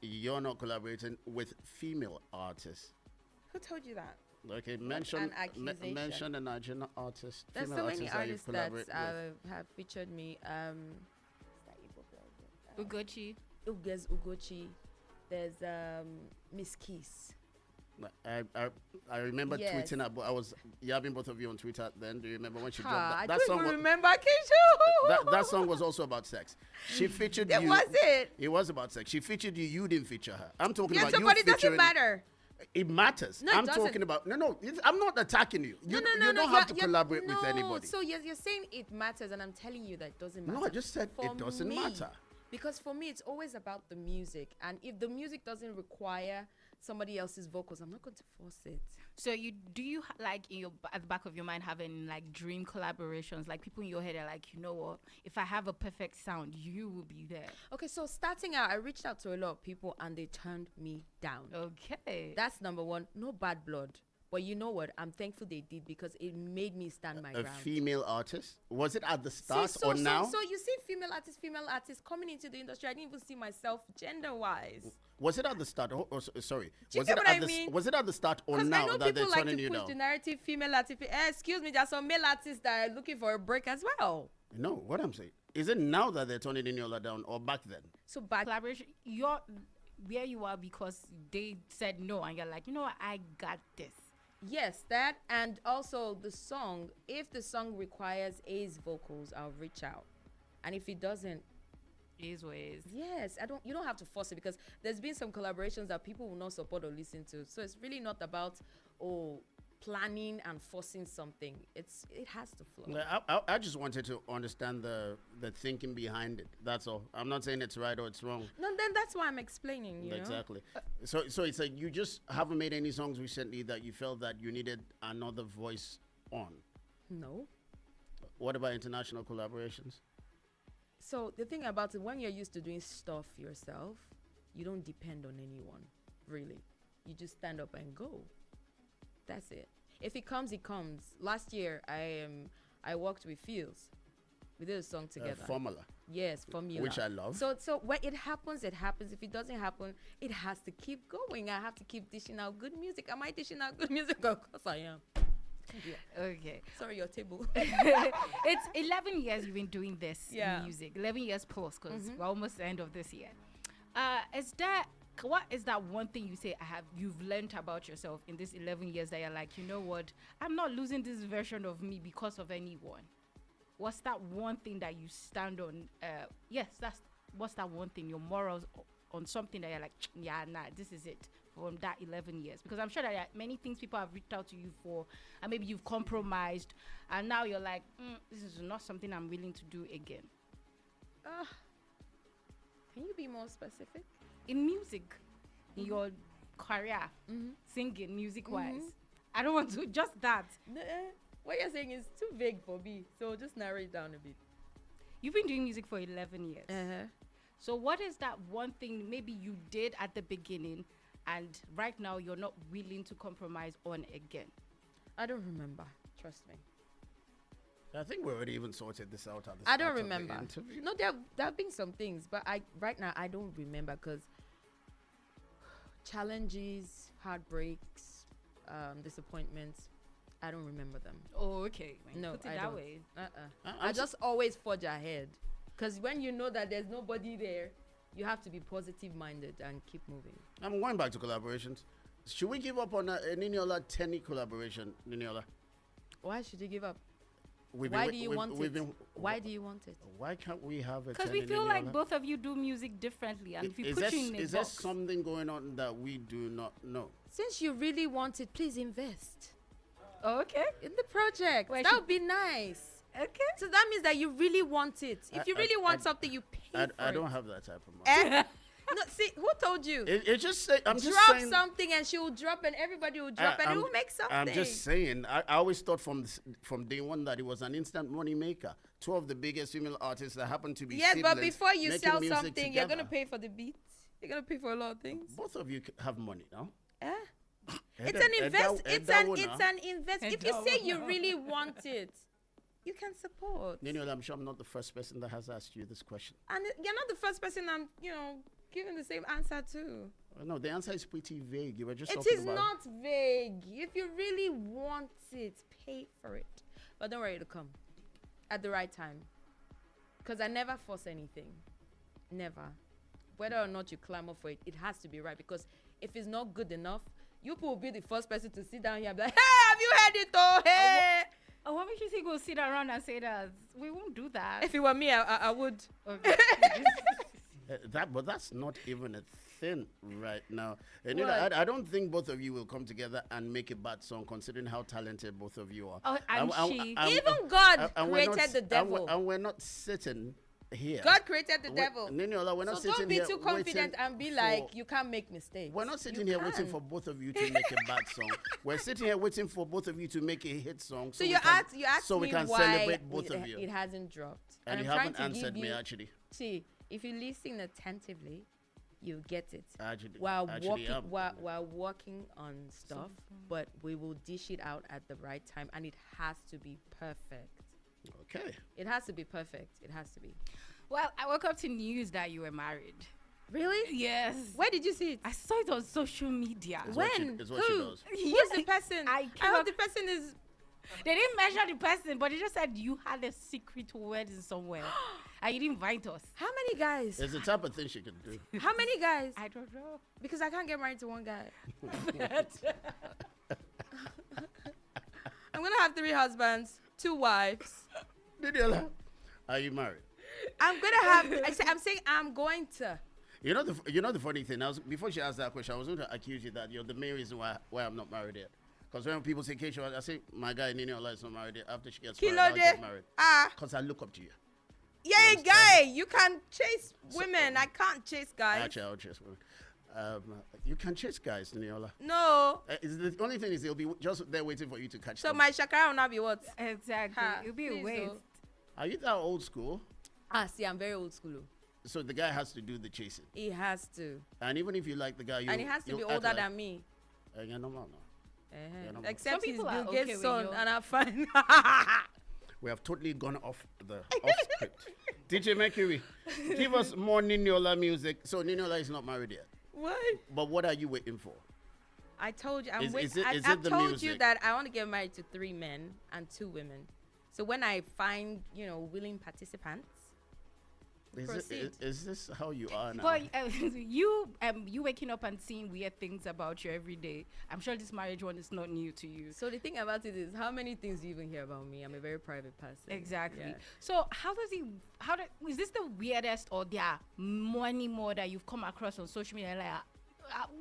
Speaker 2: You're not collaborating with female artists.
Speaker 4: Who told you that?
Speaker 2: Okay, mention a Nigerian artist.
Speaker 4: There's so many artists that have featured me.
Speaker 3: Ugochi.
Speaker 4: There's Ugochi. There's Miss Kiss.
Speaker 2: I remember tweeting her, but I was yabbing both of you on Twitter then. Do you remember when she dropped that?
Speaker 4: I
Speaker 2: That
Speaker 4: don't
Speaker 2: song
Speaker 4: even remember, Keisha.
Speaker 2: that song was also about sex. She featured you.
Speaker 4: Was it?
Speaker 2: It was about sex. She featured you. You didn't feature her. I'm talking
Speaker 4: Yeah,
Speaker 2: about you
Speaker 4: but it doesn't
Speaker 2: featuring.
Speaker 4: matter.
Speaker 2: It matters.
Speaker 4: No, it
Speaker 2: I'm
Speaker 4: doesn't.
Speaker 2: talking about I'm not attacking you. You don't have to collaborate with anybody.
Speaker 4: So you're saying it matters, and I'm telling you that it doesn't matter.
Speaker 2: No, I just said
Speaker 4: For
Speaker 2: it doesn't
Speaker 4: me,
Speaker 2: matter.
Speaker 4: Because for me, it's always about the music. And if the music doesn't require somebody else's vocals, I'm not going to force it.
Speaker 3: So like at the back of your mind having like dream collaborations, like people in your head are like, you know what, if I have a perfect sound, you will be there.
Speaker 4: Okay, so starting out, I reached out to a lot of people and they turned me down.
Speaker 3: Okay.
Speaker 4: That's number one. No bad blood. But you know what? I'm thankful they did because it made me stand my
Speaker 2: A
Speaker 4: ground.
Speaker 2: female artist? Was it at the start or now?
Speaker 4: So you see female artists coming into the industry. I didn't even see myself gender-wise.
Speaker 2: Was it at the start? Sorry.
Speaker 4: Do you
Speaker 2: Was
Speaker 4: get
Speaker 2: it
Speaker 4: what
Speaker 2: at
Speaker 4: I
Speaker 2: the
Speaker 4: mean?
Speaker 2: Was it at the start or
Speaker 4: Because I
Speaker 2: now
Speaker 4: know
Speaker 2: that they're
Speaker 4: people like
Speaker 2: turning
Speaker 4: to
Speaker 2: you
Speaker 4: push
Speaker 2: down?
Speaker 4: the narrative, female artists. Excuse me, there's some male artists that are looking for a break as well.
Speaker 2: No, what I'm saying. Is it now that they're turning Niniola down or back then?
Speaker 4: So back
Speaker 3: Collaboration, you're where you are because they said no, and you're like, you know what, I got this.
Speaker 4: Yes, that, and also the song. If the song requires A's vocals, I'll reach out, and if it doesn't,
Speaker 3: It is what it is.
Speaker 4: yes, you don't have to force it because there's been some collaborations that people will not support or listen to. So it's really not about planning and forcing something. It has to flow.
Speaker 2: I just wanted to understand the thinking behind it. That's all. I'm not saying it's right or it's wrong.
Speaker 4: No, then that's why I'm explaining. You know?
Speaker 2: Exactly. So it's like you just haven't made any songs recently that you felt that you needed another voice on.
Speaker 4: No.
Speaker 2: What about international collaborations?
Speaker 4: So the thing about it, when you're used to doing stuff yourself, you don't depend on anyone, really. You just stand up and go. That's it. If it comes, it comes. Last year, I worked with Fields. We did a song together.
Speaker 2: Formula.
Speaker 4: Yes, Formula.
Speaker 2: Which I love.
Speaker 4: So when it happens, it happens. If it doesn't happen, it has to keep going. I have to keep dishing out good music. Am I dishing out good music? Of course I am. Yeah.
Speaker 3: Okay.
Speaker 4: Sorry, your table.
Speaker 3: It's 11 years you've been doing this
Speaker 4: Yeah.
Speaker 3: music. 11 years plus, because we're almost the end of this year. What is that one thing you say you've learned about yourself in this 11 years that you're like, you know what, I'm not losing this version of me because of anyone? What's that one thing that you stand on? What's that one thing, your morals on something that you're like, yeah, nah, this is it from that 11 years? Because I'm sure that there are many things people have reached out to you for, and maybe you've compromised, and now you're like, this is not something I'm willing to do again.
Speaker 4: Can you be more specific?
Speaker 3: In music, in your career, singing, music-wise. I don't want to, just that.
Speaker 4: What you're saying is too vague for me, so just narrow it down a bit.
Speaker 3: You've been doing music for 11 years.
Speaker 4: Uh-huh.
Speaker 3: So what is that one thing maybe you did at the beginning and right now you're not willing to compromise on again?
Speaker 4: I don't remember. Trust me.
Speaker 2: I think we already even sorted this out at the
Speaker 4: I
Speaker 2: start
Speaker 4: don't
Speaker 2: of the
Speaker 4: remember.
Speaker 2: interview.
Speaker 4: No, there have been some things, but right now I don't remember because challenges, heartbreaks, disappointments, I don't remember them.
Speaker 3: Oh, okay.
Speaker 4: No,
Speaker 3: Put it
Speaker 4: I
Speaker 3: that
Speaker 4: don't.
Speaker 3: way.
Speaker 4: I just always forge ahead because when you know that there's nobody there, you have to be positive minded and keep moving.
Speaker 2: I'm going back to collaborations. Should we give up on a Niniola Teni collaboration, Niniola?
Speaker 4: Why should you give up?
Speaker 2: We've
Speaker 4: Why
Speaker 2: been-
Speaker 4: do you
Speaker 2: we've-
Speaker 4: want
Speaker 2: we've
Speaker 4: it?
Speaker 2: been-
Speaker 4: Why do you want it?
Speaker 2: Why can't we have a
Speaker 3: Because we
Speaker 2: Teni
Speaker 3: feel like
Speaker 2: Niniola?
Speaker 3: both of you do music differently, and if you
Speaker 2: Is
Speaker 3: put
Speaker 2: there,
Speaker 3: you in a
Speaker 2: is there
Speaker 3: box,
Speaker 2: something going on that we do not know?
Speaker 4: Since you really want it, please invest
Speaker 3: oh, okay,
Speaker 4: in the project.
Speaker 3: Where
Speaker 4: That
Speaker 3: should-
Speaker 4: would be nice.
Speaker 3: okay.
Speaker 4: So that means that you really want it. If you really want
Speaker 2: I-
Speaker 4: something, you pay for
Speaker 2: I
Speaker 4: it.
Speaker 2: don't have that type of money.
Speaker 4: Eh? No, see, who told you?
Speaker 2: It just say I'm just
Speaker 4: Drop
Speaker 2: saying.
Speaker 4: something and she will drop and everybody will drop and it will make something.
Speaker 2: I'm just saying. I always thought from day one that it was an instant money maker. Two of the biggest female artists that happen to be
Speaker 4: Yes, but
Speaker 2: siblings
Speaker 4: before you
Speaker 2: making
Speaker 4: sell
Speaker 2: music
Speaker 4: something, you're going to
Speaker 2: together.
Speaker 4: pay for the beats. You're going to pay for a lot of things.
Speaker 2: Both of you have money now.
Speaker 4: Eh?
Speaker 2: Eda-
Speaker 4: It's an
Speaker 2: Eda-
Speaker 4: invest.
Speaker 2: Eda
Speaker 4: It's an
Speaker 2: Wona.
Speaker 4: invest. If
Speaker 3: Eda
Speaker 4: you say you
Speaker 3: Wona.
Speaker 4: really want it, you can support.
Speaker 2: Niniola, I'm sure I'm not the first person that has asked you this question.
Speaker 4: And you're not the first person I'm, giving the same answer to.
Speaker 2: No, the answer is pretty vague. You were just
Speaker 4: It
Speaker 2: talking
Speaker 4: is
Speaker 2: about.
Speaker 4: not vague. If you really want it, pay for it. But don't worry, it'll come at the right time. Because I never force anything. Never. Whether or not you clamor for it, it has to be right. Because if it's not good enough, you will be the first person to sit down here and be like, hey, have you heard it? Oh, hey.
Speaker 3: Oh, what makes you think we'll sit around and say that? We won't do that.
Speaker 4: If it were me, I would.
Speaker 3: Okay.
Speaker 2: But that's not even a thing right now. And I don't think both of you will come together and make a bad song, considering how talented both of you are.
Speaker 3: Oh, and she.
Speaker 4: Even God
Speaker 2: and we're
Speaker 4: created
Speaker 2: not-
Speaker 4: the devil.
Speaker 2: And we're not sitting here.
Speaker 4: God created the devil.
Speaker 2: Niniola, we're not
Speaker 4: So
Speaker 2: sitting
Speaker 4: don't be
Speaker 2: here
Speaker 4: too confident
Speaker 2: waiting
Speaker 4: and be
Speaker 2: for-
Speaker 4: like, you can't make mistakes.
Speaker 2: We're not sitting
Speaker 4: You
Speaker 2: here waiting
Speaker 4: can.
Speaker 2: for both of you to make a bad song. We're sitting here waiting for both of you to make a hit song.
Speaker 4: So
Speaker 2: we
Speaker 4: you
Speaker 2: can-
Speaker 4: asked
Speaker 2: so
Speaker 4: me
Speaker 2: we can
Speaker 4: why
Speaker 2: celebrate both of you.
Speaker 4: it hasn't dropped.
Speaker 2: And
Speaker 4: I'm
Speaker 2: you
Speaker 4: trying
Speaker 2: haven't
Speaker 4: to
Speaker 2: answered
Speaker 4: give
Speaker 2: me,
Speaker 4: you-
Speaker 2: actually.
Speaker 4: See, if you listen attentively, you get it.
Speaker 2: Actually,
Speaker 4: While
Speaker 2: yeah.
Speaker 4: while working on stuff, but we will dish it out at the right time, and it has to be perfect.
Speaker 2: Okay.
Speaker 4: It has to be perfect. It has to be.
Speaker 3: Well, I woke up to news that you were married.
Speaker 4: Really?
Speaker 3: Yes.
Speaker 4: Where did you see it?
Speaker 3: I saw it on social media.
Speaker 2: It's
Speaker 4: When?
Speaker 2: It's what she
Speaker 4: Who?
Speaker 2: does.
Speaker 4: Who's the person?
Speaker 3: I
Speaker 4: I hope the person is.
Speaker 3: They didn't measure the person, but they just said you had a secret wedding somewhere. And you didn't invite us.
Speaker 4: How many guys?
Speaker 2: It's the type of thing she can do.
Speaker 4: How many guys?
Speaker 3: I don't know.
Speaker 4: Because I can't get married to one guy. I'm gonna have 3 husbands, 2 wives.
Speaker 2: Niniola, are you married?
Speaker 4: I'm gonna have. I'm saying I'm going to.
Speaker 2: You know the funny thing. Before she asked that question, I was going to accuse you that you're the main reason why I'm not married yet. Because when people say Keisha, I say my guy Niniola is not married yet. After she gets married, I'll get married. Because I look up to you.
Speaker 4: Yeah, guy, you can chase women. I can't chase guys.
Speaker 2: Actually, I'll chase women. You can chase guys, Niniola.
Speaker 4: No.
Speaker 2: The only thing is they'll be just there waiting for you to catch
Speaker 4: So
Speaker 2: them.
Speaker 4: my shakara will not be what?
Speaker 3: Exactly. It'll be a
Speaker 4: please
Speaker 3: waste.
Speaker 4: don't.
Speaker 2: Are you that old school?
Speaker 4: See, I'm very old school.
Speaker 2: So the guy has to do the chasing.
Speaker 4: He has to.
Speaker 2: And even if you like the guy,
Speaker 4: And he has to be older than me.
Speaker 2: Yeah, no. no.
Speaker 4: Except
Speaker 3: Some
Speaker 4: he's
Speaker 3: people are
Speaker 4: Bill
Speaker 3: okay
Speaker 4: Gates'
Speaker 3: with
Speaker 4: son,
Speaker 3: you.
Speaker 4: and I'm fine.
Speaker 2: We have totally gone off script. DJ Mercury, give us more Niniola music. So Niniola is not married yet.
Speaker 4: What?
Speaker 2: But what are you waiting for?
Speaker 4: I told you.
Speaker 2: Is it
Speaker 4: I've
Speaker 2: the
Speaker 4: told you
Speaker 2: music?
Speaker 4: that I want to get married to 3 men and 2 women. So when I find, willing participants, proceed.
Speaker 2: Is this how you are now?
Speaker 3: But you waking up and seeing weird things about you every day. I'm sure this marriage one is not new to you.
Speaker 4: So the thing about it is, how many things do you even hear about me? I'm a very private person.
Speaker 3: Exactly.
Speaker 4: Yeah.
Speaker 3: So is this the weirdest or there are many more that you've come across on social media? Like,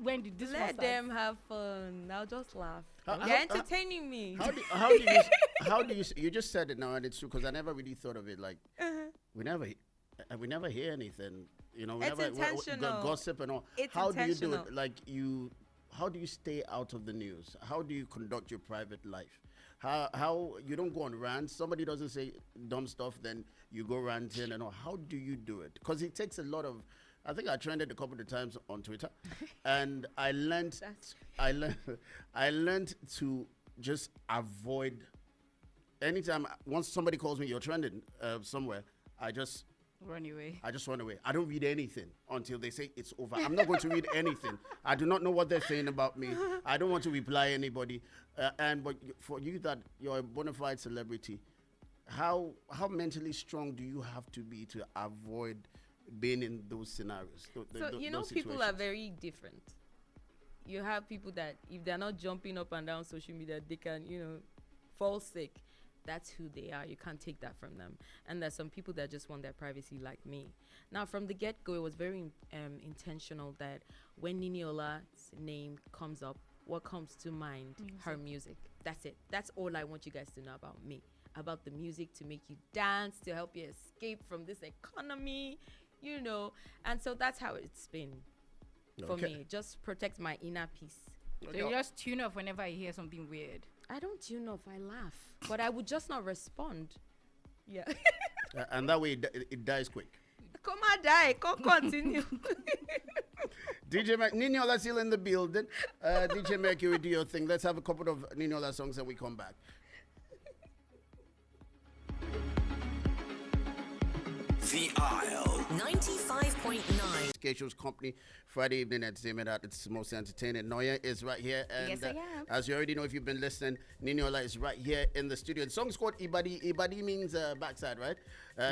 Speaker 3: when did this one
Speaker 4: Let
Speaker 3: start?
Speaker 4: them have fun. I'll just laugh.
Speaker 2: How-
Speaker 4: They're
Speaker 2: how-
Speaker 4: entertaining me.
Speaker 2: How do you you just said it now and it's true because I never really thought of it like we never hear anything, we
Speaker 4: It's
Speaker 2: never
Speaker 4: intentional.
Speaker 2: gossip and all.
Speaker 4: It's
Speaker 2: how do you do
Speaker 4: intentional.
Speaker 2: it? Like how do you stay out of the news? How do you conduct your private life? How you don't go on rants? Somebody doesn't say dumb stuff, then you go ranting and all. How do you do it? Because it takes a lot of. I think I trended a couple of times on Twitter, and I learned to just avoid. Anytime once somebody calls me, you're trending somewhere, I just
Speaker 3: Run away.
Speaker 2: run away. I don't read anything until they say it's over. I'm not going to read anything. I do not know what they're saying about me. I don't want to reply anybody. But for you that you're a bona fide celebrity, how mentally strong do you have to be to avoid being in those scenarios?
Speaker 4: So
Speaker 2: those
Speaker 4: people are
Speaker 2: situations?
Speaker 4: very different. You have people that if they're not jumping up and down social media, they can fall sick. That's who they are. You can't take that from them. And there's some people that just want their privacy, like me. Now, from the get-go, it was very intentional that when Niniola's name comes up, what comes to mind? Her music. That's it. That's all I want you guys to know about me. About the music, to make you dance, to help you escape from this economy, And so that's how it's been for me. Just protect my inner peace.
Speaker 3: So you just tune off whenever I hear something weird.
Speaker 4: I don't tune off. I laugh, but I would just not respond. Yeah.
Speaker 2: And that way it dies quick.
Speaker 4: Come on, die. Come continue.
Speaker 2: DJ Niniola still in the building. DJ Mercury, do your thing. Let's have a couple of Niniola songs and we come back.
Speaker 1: The Isle.
Speaker 5: 95.9.
Speaker 2: Keisha's company, Friday Evening Entertainment at its most entertaining. Noya is right here. And
Speaker 3: Yes, I am.
Speaker 2: as you already know, if you've been listening, Niniola is right here in the studio. The song's called Ibadi. Ibadi means backside, right?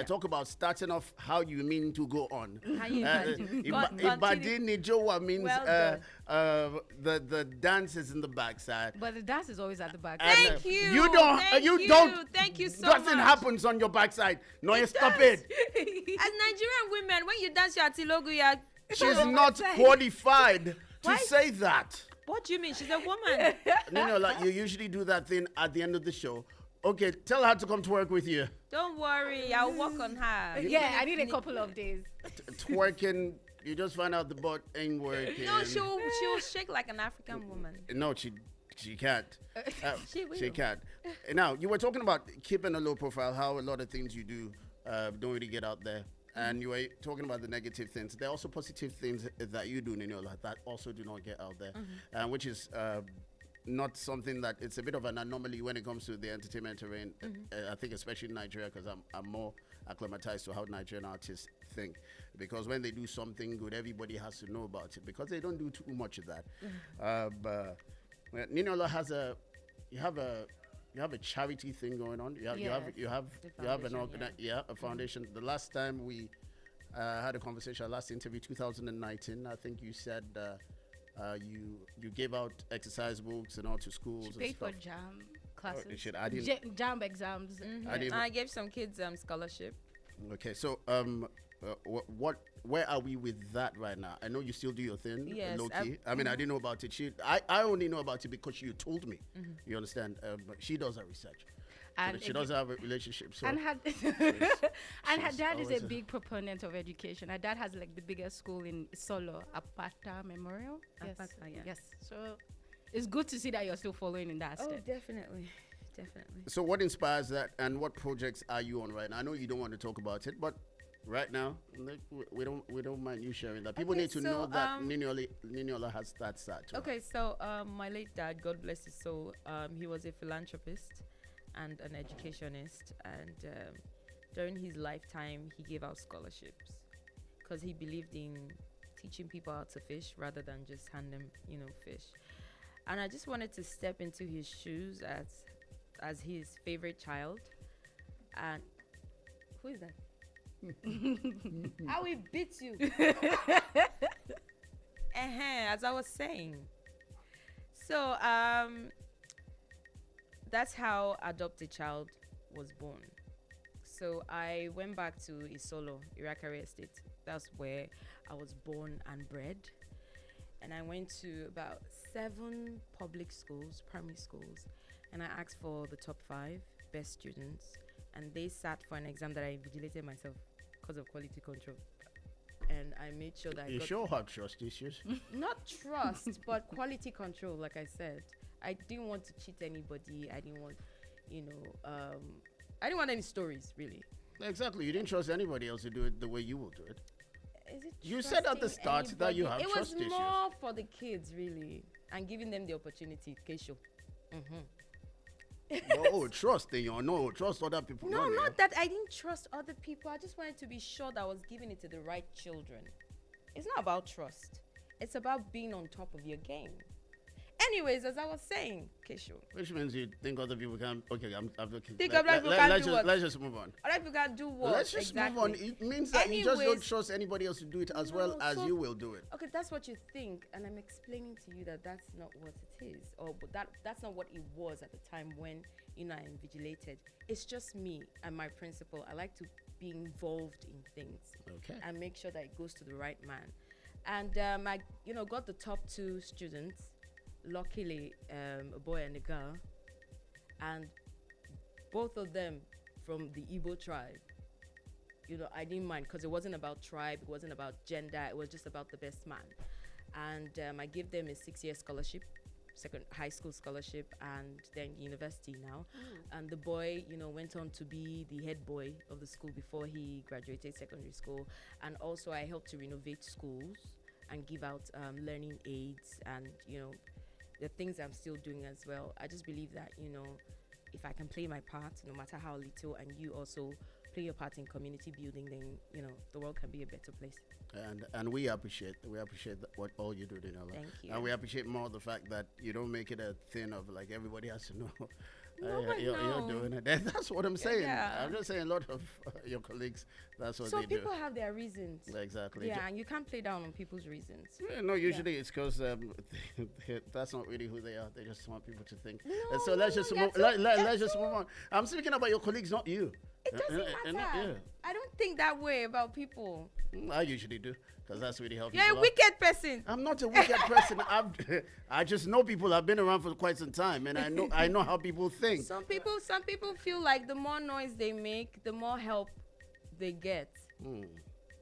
Speaker 2: Talk about starting off how you mean to go on.
Speaker 4: How you
Speaker 2: Ibadi Nijowa means
Speaker 4: Well
Speaker 2: the dance is in the backside.
Speaker 3: But the dance is always at the back.
Speaker 2: And,
Speaker 4: Thank you.
Speaker 2: You don't.
Speaker 4: Thank you so
Speaker 2: Nothing
Speaker 4: much.
Speaker 2: happens on your backside. Noya,
Speaker 4: It
Speaker 2: stop
Speaker 4: does.
Speaker 2: it.
Speaker 4: As Nigerian women, when you dance your atilogu, you're...
Speaker 2: She's not qualified to
Speaker 4: Why?
Speaker 2: say that.
Speaker 4: What do you mean? She's a woman.
Speaker 2: Like you usually do that thing at the end of the show. Okay, tell her to come to work with you.
Speaker 4: Don't worry, I'll work on her.
Speaker 3: Yeah, I need a couple of days.
Speaker 2: Twerking, you just find out the butt ain't working.
Speaker 4: No, she'll shake like an African woman.
Speaker 2: No, she can't.
Speaker 4: She will.
Speaker 2: She can't. Now, you were talking about keeping a low profile, how a lot of things you do don't really get out there. And you were talking about the negative things. There are also positive things that you do, Niniola, that also do not get out there, which is not something that it's a bit of an anomaly when it comes to the entertainment terrain. I think especially in Nigeria, because I'm more acclimatized to how Nigerian artists think. Because when they do something good, everybody has to know about it, because they don't do too much of that. But Niniola has you have a charity thing going on. You have a foundation. The last time we had a conversation, last interview, 2019, I think you said you gave out exercise books and all to schools.
Speaker 3: She paid for JAM classes. JAM exams.
Speaker 4: I gave some kids scholarship.
Speaker 2: Okay, so where are we with that right now? I know you still do your thing,
Speaker 4: yes,
Speaker 2: low key. I mean, I didn't know about it. I only know about it because you told me. You understand? But she does her research. And she does have a relationship. So
Speaker 3: and her dad is a big proponent of education. Her dad has like the biggest school in Solo, Apata Memorial. Yes.
Speaker 4: Apata, yeah.
Speaker 3: Yes. So it's good to see that you're still following in that
Speaker 4: Oh,
Speaker 3: step.
Speaker 4: definitely.
Speaker 2: So what inspires that, and what projects are you on right now? I know you don't want to talk about it, but right now, we don't mind you sharing that. People need to know that Niniola has that side to her.
Speaker 4: Okay, so my late dad, God bless his soul, he was a philanthropist and an educationist, and during his lifetime, he gave out scholarships because he believed in teaching people how to fish rather than just hand them, fish. And I just wanted to step into his shoes as his favorite child. And who is that? I will beat you. As I was saying. So that's how Adopt a Child was born. So I went back to Isolo, Irakare Estate. That's where I was born and bred. And I went to about 7 public schools, primary schools, and I asked for the top 5 best students. And they sat for an exam that I invigilated myself because of quality control. And I made sure that
Speaker 2: you sure had trust issues?
Speaker 4: Not trust, but quality control, like I said. I didn't want to cheat anybody. I didn't want, I didn't want any stories, really.
Speaker 2: Exactly. You didn't trust anybody else to do it the way you will do it.
Speaker 4: Is it
Speaker 2: you said at the start
Speaker 4: anybody?
Speaker 2: That you have trust issues.
Speaker 4: It was more for the kids, really, and giving them the opportunity. Kesho.
Speaker 2: No trust trust other people.
Speaker 4: No, not that I didn't trust other people. I just wanted to be sure that I was giving it to the right children. It's not about trust. It's about being on top of your game. Anyways, as I was saying, Kesho.
Speaker 2: Which means you think other people can. Okay, I'm okay.
Speaker 4: Think other people can do what?
Speaker 2: Let's just move on.
Speaker 4: Other people can do what?
Speaker 2: Let's just move on. It means that you just don't trust anybody else to do it as well as you will do it.
Speaker 4: Okay, that's what you think, and I'm explaining to you that that's not what it is, or that's not what it was at the time when I invigilated. It's just me and my principal. I like to be involved in things, and make sure that it goes to the right man. And I, got the top 2 students. Luckily, a boy and a girl, and both of them from the Igbo tribe. I didn't mind because it wasn't about tribe, it wasn't about gender, it was just about the best man. And I gave them a 6-year scholarship, high school scholarship, and then university now. And the boy, went on to be the head boy of the school before he graduated secondary school. And also I helped to renovate schools and give out learning aids and, the things I'm still doing as well. I just believe that, if I can play my part, no matter how little, and you also play your part in community building, then, the world can be a better place.
Speaker 2: And we appreciate what all you do, Niniola.
Speaker 4: Thank you.
Speaker 2: And we appreciate more the fact that you don't make it a thing of like everybody has to know. You're doing it. That's what I'm saying.
Speaker 4: Yeah.
Speaker 2: I'm just saying a lot of your colleagues, that's what
Speaker 4: so
Speaker 2: they do.
Speaker 4: So people have their reasons.
Speaker 2: Exactly.
Speaker 4: Yeah, and you can't play down on people's reasons.
Speaker 2: Yeah, no, usually it's because that's not really who they are. They just want people to think.
Speaker 4: No,
Speaker 2: so let's just move. Let's just move on. I'm speaking about your colleagues, not you.
Speaker 4: It doesn't matter. I don't think that way about people.
Speaker 2: I usually do. Because that's really helpful.
Speaker 4: You're a wicked person.
Speaker 2: I'm not a wicked person. I just know people. I've been around for quite some time, and I know how people think.
Speaker 4: Some people feel like the more noise they make, the more help they get.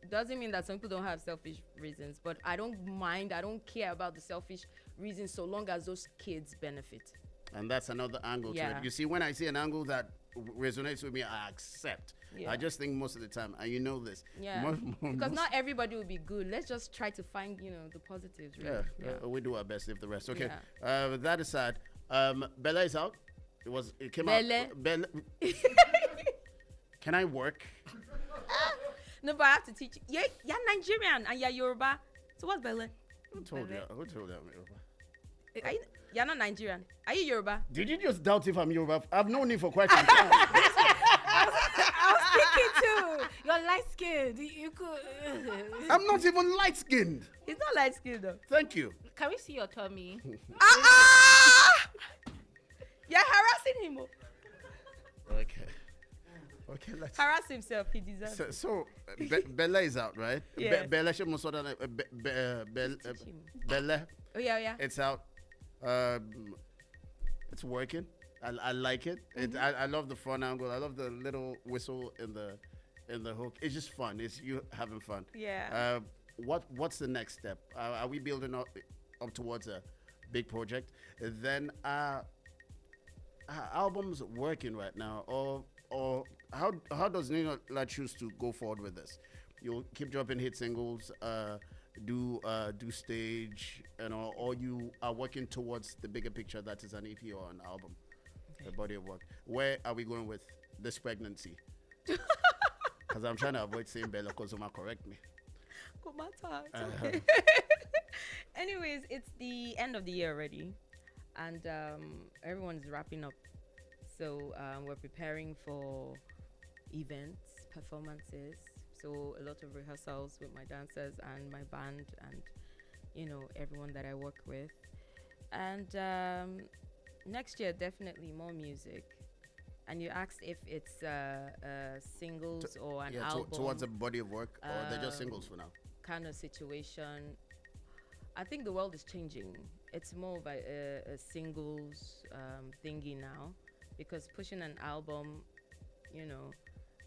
Speaker 4: Doesn't mean that some people don't have selfish reasons, but I don't mind. I don't care about the selfish reasons so long as those kids benefit.
Speaker 2: And that's another angle to
Speaker 4: Yeah.
Speaker 2: it. You see, when I see an angle that resonates with me, I accept.
Speaker 4: Yeah.
Speaker 2: I just think most of the time, and you know this.
Speaker 4: Yeah. Because not everybody will be good. Let's just try to find, the positives. Really.
Speaker 2: We do our best if the rest. Okay.
Speaker 4: Yeah.
Speaker 2: With that aside, Bella is out. It came
Speaker 4: Belle.
Speaker 2: out. Bella. Can I work?
Speaker 4: No, but I have to teach you. You're Nigerian and you're Yoruba. So what's Bele?
Speaker 2: Who told you? Who told you?
Speaker 4: You're not Nigerian. Are you Yoruba?
Speaker 2: Did you just doubt if I'm Yoruba? I've known you for quite some time.
Speaker 3: I was thinking too. You're light skinned. You could.
Speaker 2: I'm not even light skinned.
Speaker 4: He's not light skinned though.
Speaker 2: Thank you.
Speaker 3: Can we see your tummy?
Speaker 4: You're harassing him.
Speaker 2: Okay. Okay, let's.
Speaker 4: Harass himself. He deserves it.
Speaker 2: So Bella is out, right?
Speaker 4: Yeah.
Speaker 2: Bella, Bella,
Speaker 4: Oh, yeah.
Speaker 2: it's out. It's working. I like it. I love the front angle. I love the little whistle in the hook. It's just fun. It's you having fun.
Speaker 4: Yeah.
Speaker 2: What's the next step? Are we building up towards a big project? Then albums working right now, or how does Niniola choose to go forward with this? You'll keep dropping hit singles, do stage, or you are working towards the bigger picture that is an EP or an album, a body of work. Where are we going with this pregnancy? Because I'm trying to avoid saying Bella because correct me.
Speaker 4: Okay. Anyways, it's the end of the year already, and everyone's wrapping up. So we're preparing for events, performances. So a lot of rehearsals with my dancers and my band and, everyone that I work with. And next year, definitely more music. And you asked if it's singles or an album.
Speaker 2: Towards a body of work, or they're just singles for now?
Speaker 4: Kind of situation. I think the world is changing. It's more of a singles thingy now, because pushing an album,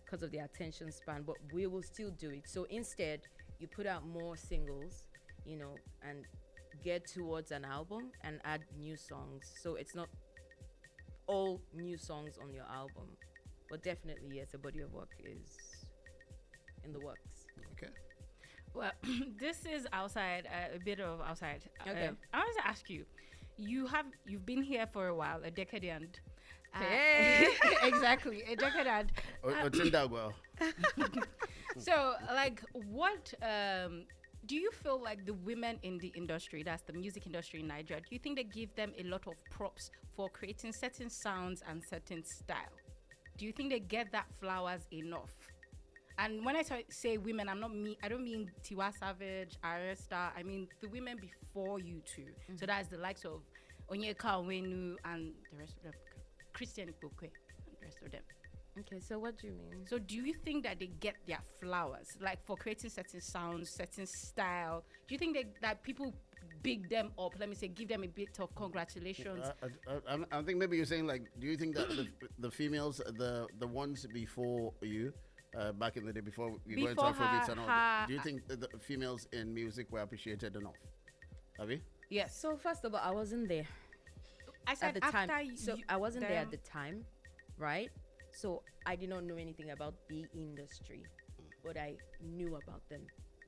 Speaker 4: because of the attention span, but we will still do it. So instead, you put out more singles, and get towards an album and add new songs. So it's not all new songs on your album, but definitely, yes, a body of work is in the works.
Speaker 2: Okay.
Speaker 3: Well, this is outside, a bit of outside.
Speaker 4: Okay.
Speaker 3: I want to ask you, you've been here for a while, a decade and.
Speaker 4: Hey.
Speaker 3: Exactly, a decade and. So, what do you feel like the women in the industry, that's the music industry in Nigeria, do you think they give them a lot of props for creating certain sounds and certain style? Do you think they get that flowers enough? And when I say women, I don't mean Tiwa Savage, Aresta. I mean the women before you two. Mm-hmm. So that's the likes of Onyeka Onwenu and the rest of them, Christian Ikpokwe and the rest of them.
Speaker 4: Okay, so what do you mean?
Speaker 3: So do you think that they get their flowers, like for creating certain sounds, certain style? Do you think that people big them up? Let me say, give them a bit of congratulations.
Speaker 2: I think maybe you're saying, do you think that the females, the ones before you, back in the day, before we go into Afrobeats and all that, do you think that the females in music were appreciated enough? Have you?
Speaker 4: Yes. So first of all, I wasn't there.
Speaker 3: I said
Speaker 4: at the time.
Speaker 3: So
Speaker 4: I wasn't there at the time, right? So I did not know anything about the industry, but I knew about them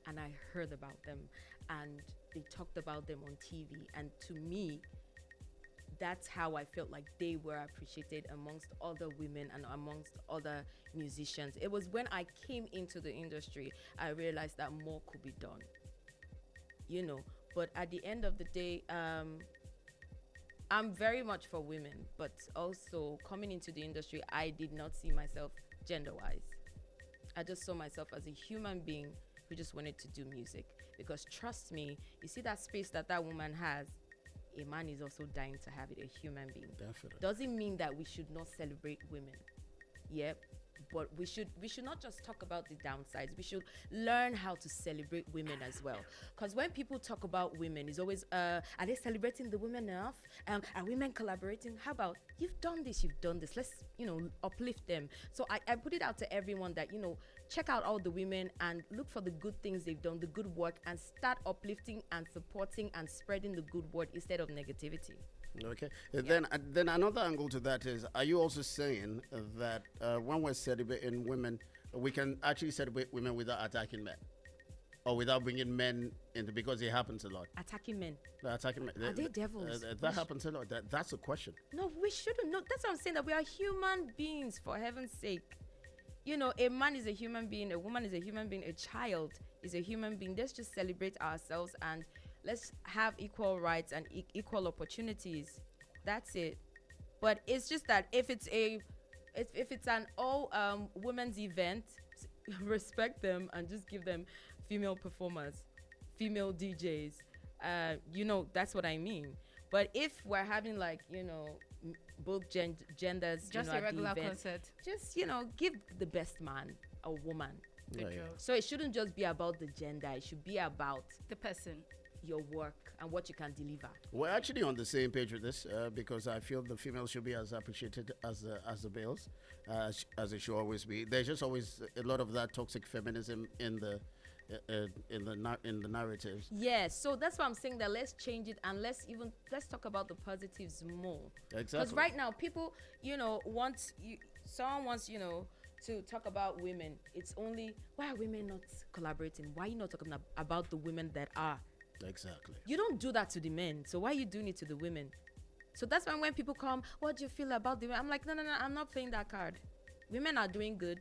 Speaker 4: and I heard about them and they talked about them on TV. And to me, that's how I felt like they were appreciated amongst other women and amongst other musicians. It was when I came into the industry, I realized that more could be done, But at the end of the day, I'm very much for women, but also coming into the industry, I did not see myself gender-wise. I just saw myself as a human being who just wanted to do music. Because trust me, you see that space that woman has, a man is also dying to have it, a human being.
Speaker 2: Definitely.
Speaker 4: Doesn't mean that we should not celebrate women. Yep. But we should not just talk about the downsides. We should learn how to celebrate women as well. Because when people talk about women, it's always, are they celebrating the women enough? Are women collaborating? How about, you've done this. Let's, uplift them. So I put it out to everyone that, check out all the women and look for the good things they've done, the good work, and start uplifting and supporting and spreading the good word instead of negativity.
Speaker 2: Okay. Then another angle to that is, are you also saying that when we're celebrating women, we can actually celebrate women without attacking men, or without bringing men into, because it happens a lot.
Speaker 4: Attacking men.
Speaker 2: Attacking men.
Speaker 4: Are they devils?
Speaker 2: That happens a lot. That's a question.
Speaker 4: No, we shouldn't. No, that's what I'm saying. That we are human beings, for heaven's sake. You know, a man is a human being, a woman is a human being, a child is a human being. Let's just celebrate ourselves and let's have equal rights and equal opportunities. That's it. But it's just that if it's an all women's event, respect them and just give them female performers, female DJs. You know, that's what I mean. But if we're having, like, you know, both genders,
Speaker 3: Just
Speaker 4: you know,
Speaker 3: a regular
Speaker 4: at the event,
Speaker 3: concert.
Speaker 4: just, you know, give the best man a woman.
Speaker 3: Good
Speaker 2: Yeah.
Speaker 3: job.
Speaker 4: So it shouldn't just be about the gender. It should be about
Speaker 3: The person.
Speaker 4: your work and what you can deliver.
Speaker 2: We're actually on the same page with this because I feel the females should be as appreciated as the males, as it should always be. There's just always a lot of that toxic feminism in the narratives.
Speaker 4: Yes, so that's why I'm saying that let's change it and let's talk about the positives more. Because
Speaker 2: Exactly.
Speaker 4: right now people, you know, someone wants, you know, to talk about women. It's only, why are women not collaborating? Why are you not talking about the women that are?
Speaker 2: Exactly.
Speaker 4: You don't do that to the men, so why are you doing it to the women? So that's why when people come, what do you feel about the women? I'm like, no, I'm not playing that card. Women are doing good.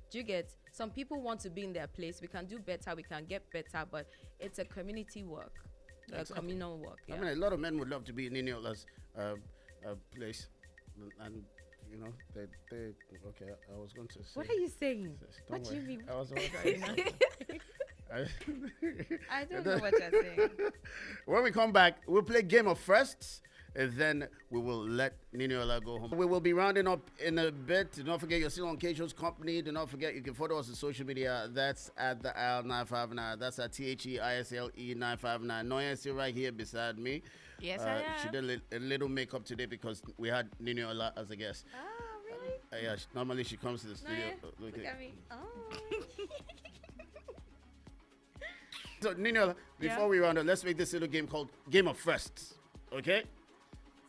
Speaker 4: Do you get? Some people want to be in their place. We can do better. We can get better, but it's a community work, a communal work. Yeah.
Speaker 2: I mean, a lot of men would love to be in Niniola's place, and you know, they. Okay, I was going to say.
Speaker 4: What are you saying?
Speaker 2: Don't
Speaker 4: What do you
Speaker 2: worry.
Speaker 4: mean?
Speaker 2: I was about to say.
Speaker 4: I don't know what you're saying.
Speaker 2: When we come back, we'll play Game of Firsts, and then we will let Niniola go home. We will be rounding up in a bit. Do not forget, you're still on K-Show's company. Do not forget, you can follow us on social media. That's at the Isle 959. That's at THEISLE 959. Noya is still right here beside me.
Speaker 3: Yes, I am.
Speaker 2: She did a little makeup today because we had Niniola as a guest.
Speaker 4: Oh, really?
Speaker 2: Yeah, normally she comes to the studio.
Speaker 4: Look at me. Oh.
Speaker 2: So, Niniola, before we round up, let's make this little game called Game of Firsts. Okay?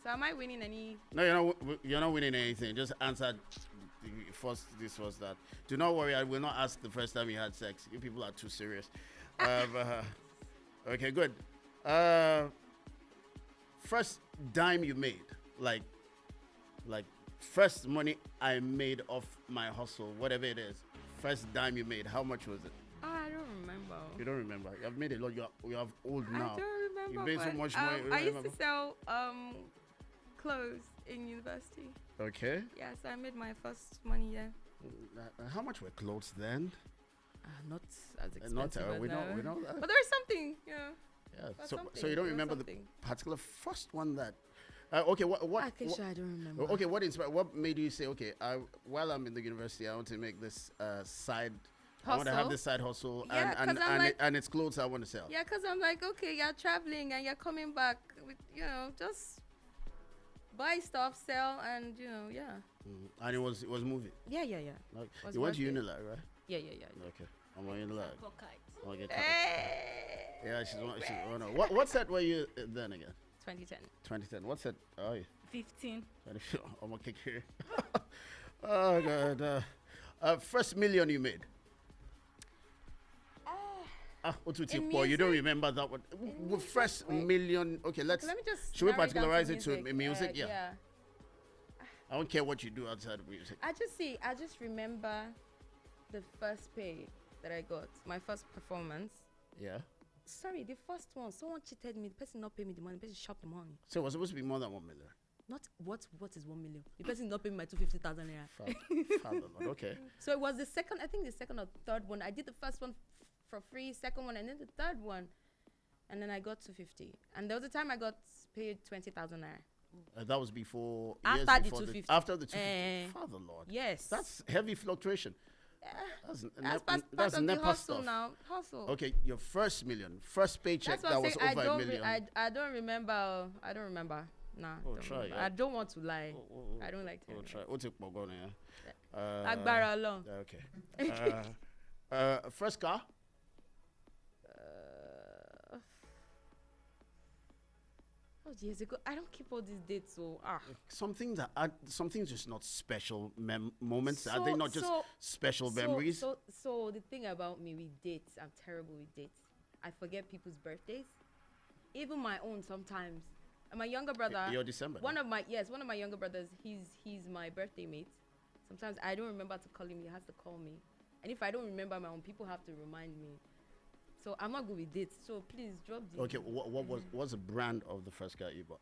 Speaker 4: So am I winning any?
Speaker 2: No, you're not winning anything. Just answer first this, first that. Do not worry, I will not ask the first time you had sex. You people are too serious. Okay, good. First dime you made, like first money I made off my hustle, whatever it is. First dime you made, how much was it?
Speaker 4: Oh, I don't remember.
Speaker 2: You don't remember. You've made a lot. You have old now.
Speaker 4: I don't remember.
Speaker 2: You made so
Speaker 4: but,
Speaker 2: much money. You
Speaker 4: I used
Speaker 2: remember?
Speaker 4: to sell clothes in university.
Speaker 2: Okay.
Speaker 4: Yeah, so I made my first money there.
Speaker 2: How much were clothes then?
Speaker 4: Not as expensive
Speaker 2: Not
Speaker 4: as
Speaker 2: we
Speaker 4: now.
Speaker 2: know that.
Speaker 4: But there's something, yeah.
Speaker 2: Yeah.
Speaker 4: Or
Speaker 2: So
Speaker 4: something,
Speaker 2: you don't
Speaker 4: or
Speaker 2: remember
Speaker 4: something.
Speaker 2: the particular first one that? Okay. What?
Speaker 4: I don't remember.
Speaker 2: Okay. What made you say, okay, while I'm in the university, I want to make this side. I want to have
Speaker 4: Hustle?
Speaker 2: this side hustle,
Speaker 4: Yeah, 'cause I'm like-
Speaker 2: and it's clothes I want to sell.
Speaker 4: Yeah, because I'm like, okay, you're traveling and you're coming back with, you know, just buy stuff, sell, and, you know, yeah.
Speaker 2: And it was moving.
Speaker 4: Yeah.
Speaker 2: Like,
Speaker 4: Was
Speaker 2: you went to
Speaker 4: worth it.
Speaker 2: Unilag, right?
Speaker 4: Yeah.
Speaker 2: Okay. I'm on Unilag. Okay.
Speaker 4: Hey!
Speaker 2: Yeah, she's one. What set were you then again?
Speaker 4: 2010.
Speaker 2: 2010. What set are you?
Speaker 3: 15.
Speaker 2: I'm gonna kick here. Oh god. First million you made. What would
Speaker 4: in
Speaker 2: you don't
Speaker 4: music?
Speaker 2: remember that one?
Speaker 4: In
Speaker 2: First
Speaker 4: music, wait.
Speaker 2: million. Okay,
Speaker 4: Let me just.
Speaker 2: Should we
Speaker 4: narrow it down to
Speaker 2: particularize it to music? Yeah.
Speaker 4: Yeah.
Speaker 2: I don't care what you do outside of music.
Speaker 4: I just remember the first pay that I got, my first performance.
Speaker 2: Yeah.
Speaker 4: Sorry, the first one, someone cheated me. The person not pay me the money. The person shot the money.
Speaker 2: So it was supposed to be more than 1 million.
Speaker 4: Not what is 1 million? The person not paying my 250,000 naira.
Speaker 2: Father, Lord. Okay.
Speaker 4: So it was the second or third one. I did the first one for free, second one, and then the third one, and then I got 250. And there was a time I got paid 20,000 naira.
Speaker 2: That was before.
Speaker 4: After
Speaker 2: years
Speaker 4: the
Speaker 2: before
Speaker 4: 250.
Speaker 2: After the 250. Father, Lord.
Speaker 4: Yes.
Speaker 2: That's heavy fluctuation.
Speaker 4: That's part
Speaker 2: that's
Speaker 4: of the
Speaker 2: NEPA
Speaker 4: hustle
Speaker 2: stuff.
Speaker 4: now. Hustle.
Speaker 2: Okay, your first million, first paycheck
Speaker 4: That's what
Speaker 2: that
Speaker 4: I'm
Speaker 2: was
Speaker 4: saying.
Speaker 2: over a million.
Speaker 4: I don't remember. I don't remember. Nah.
Speaker 2: Oh,
Speaker 4: don't
Speaker 2: try,
Speaker 4: remember.
Speaker 2: yeah.
Speaker 4: I don't want to lie. I don't like to.
Speaker 2: We'll try. We'll take Pogone, yeah.
Speaker 4: Agbára Ọlọ́run.
Speaker 2: Okay. First car?
Speaker 4: That was years ago. I don't keep all these dates, so
Speaker 2: Some things just not special moments. Are they not just special memories?
Speaker 4: So the thing about me with dates, I'm terrible with dates. I forget people's birthdays, even my own sometimes. And my younger brother,
Speaker 2: You're December.
Speaker 4: one of my younger brothers. He's my birthday mate. Sometimes I don't remember to call him. He has to call me, and if I don't remember my own, people have to remind me. So I'm not good with dates. So please drop the.
Speaker 2: Okay, what's the brand of the first car you bought?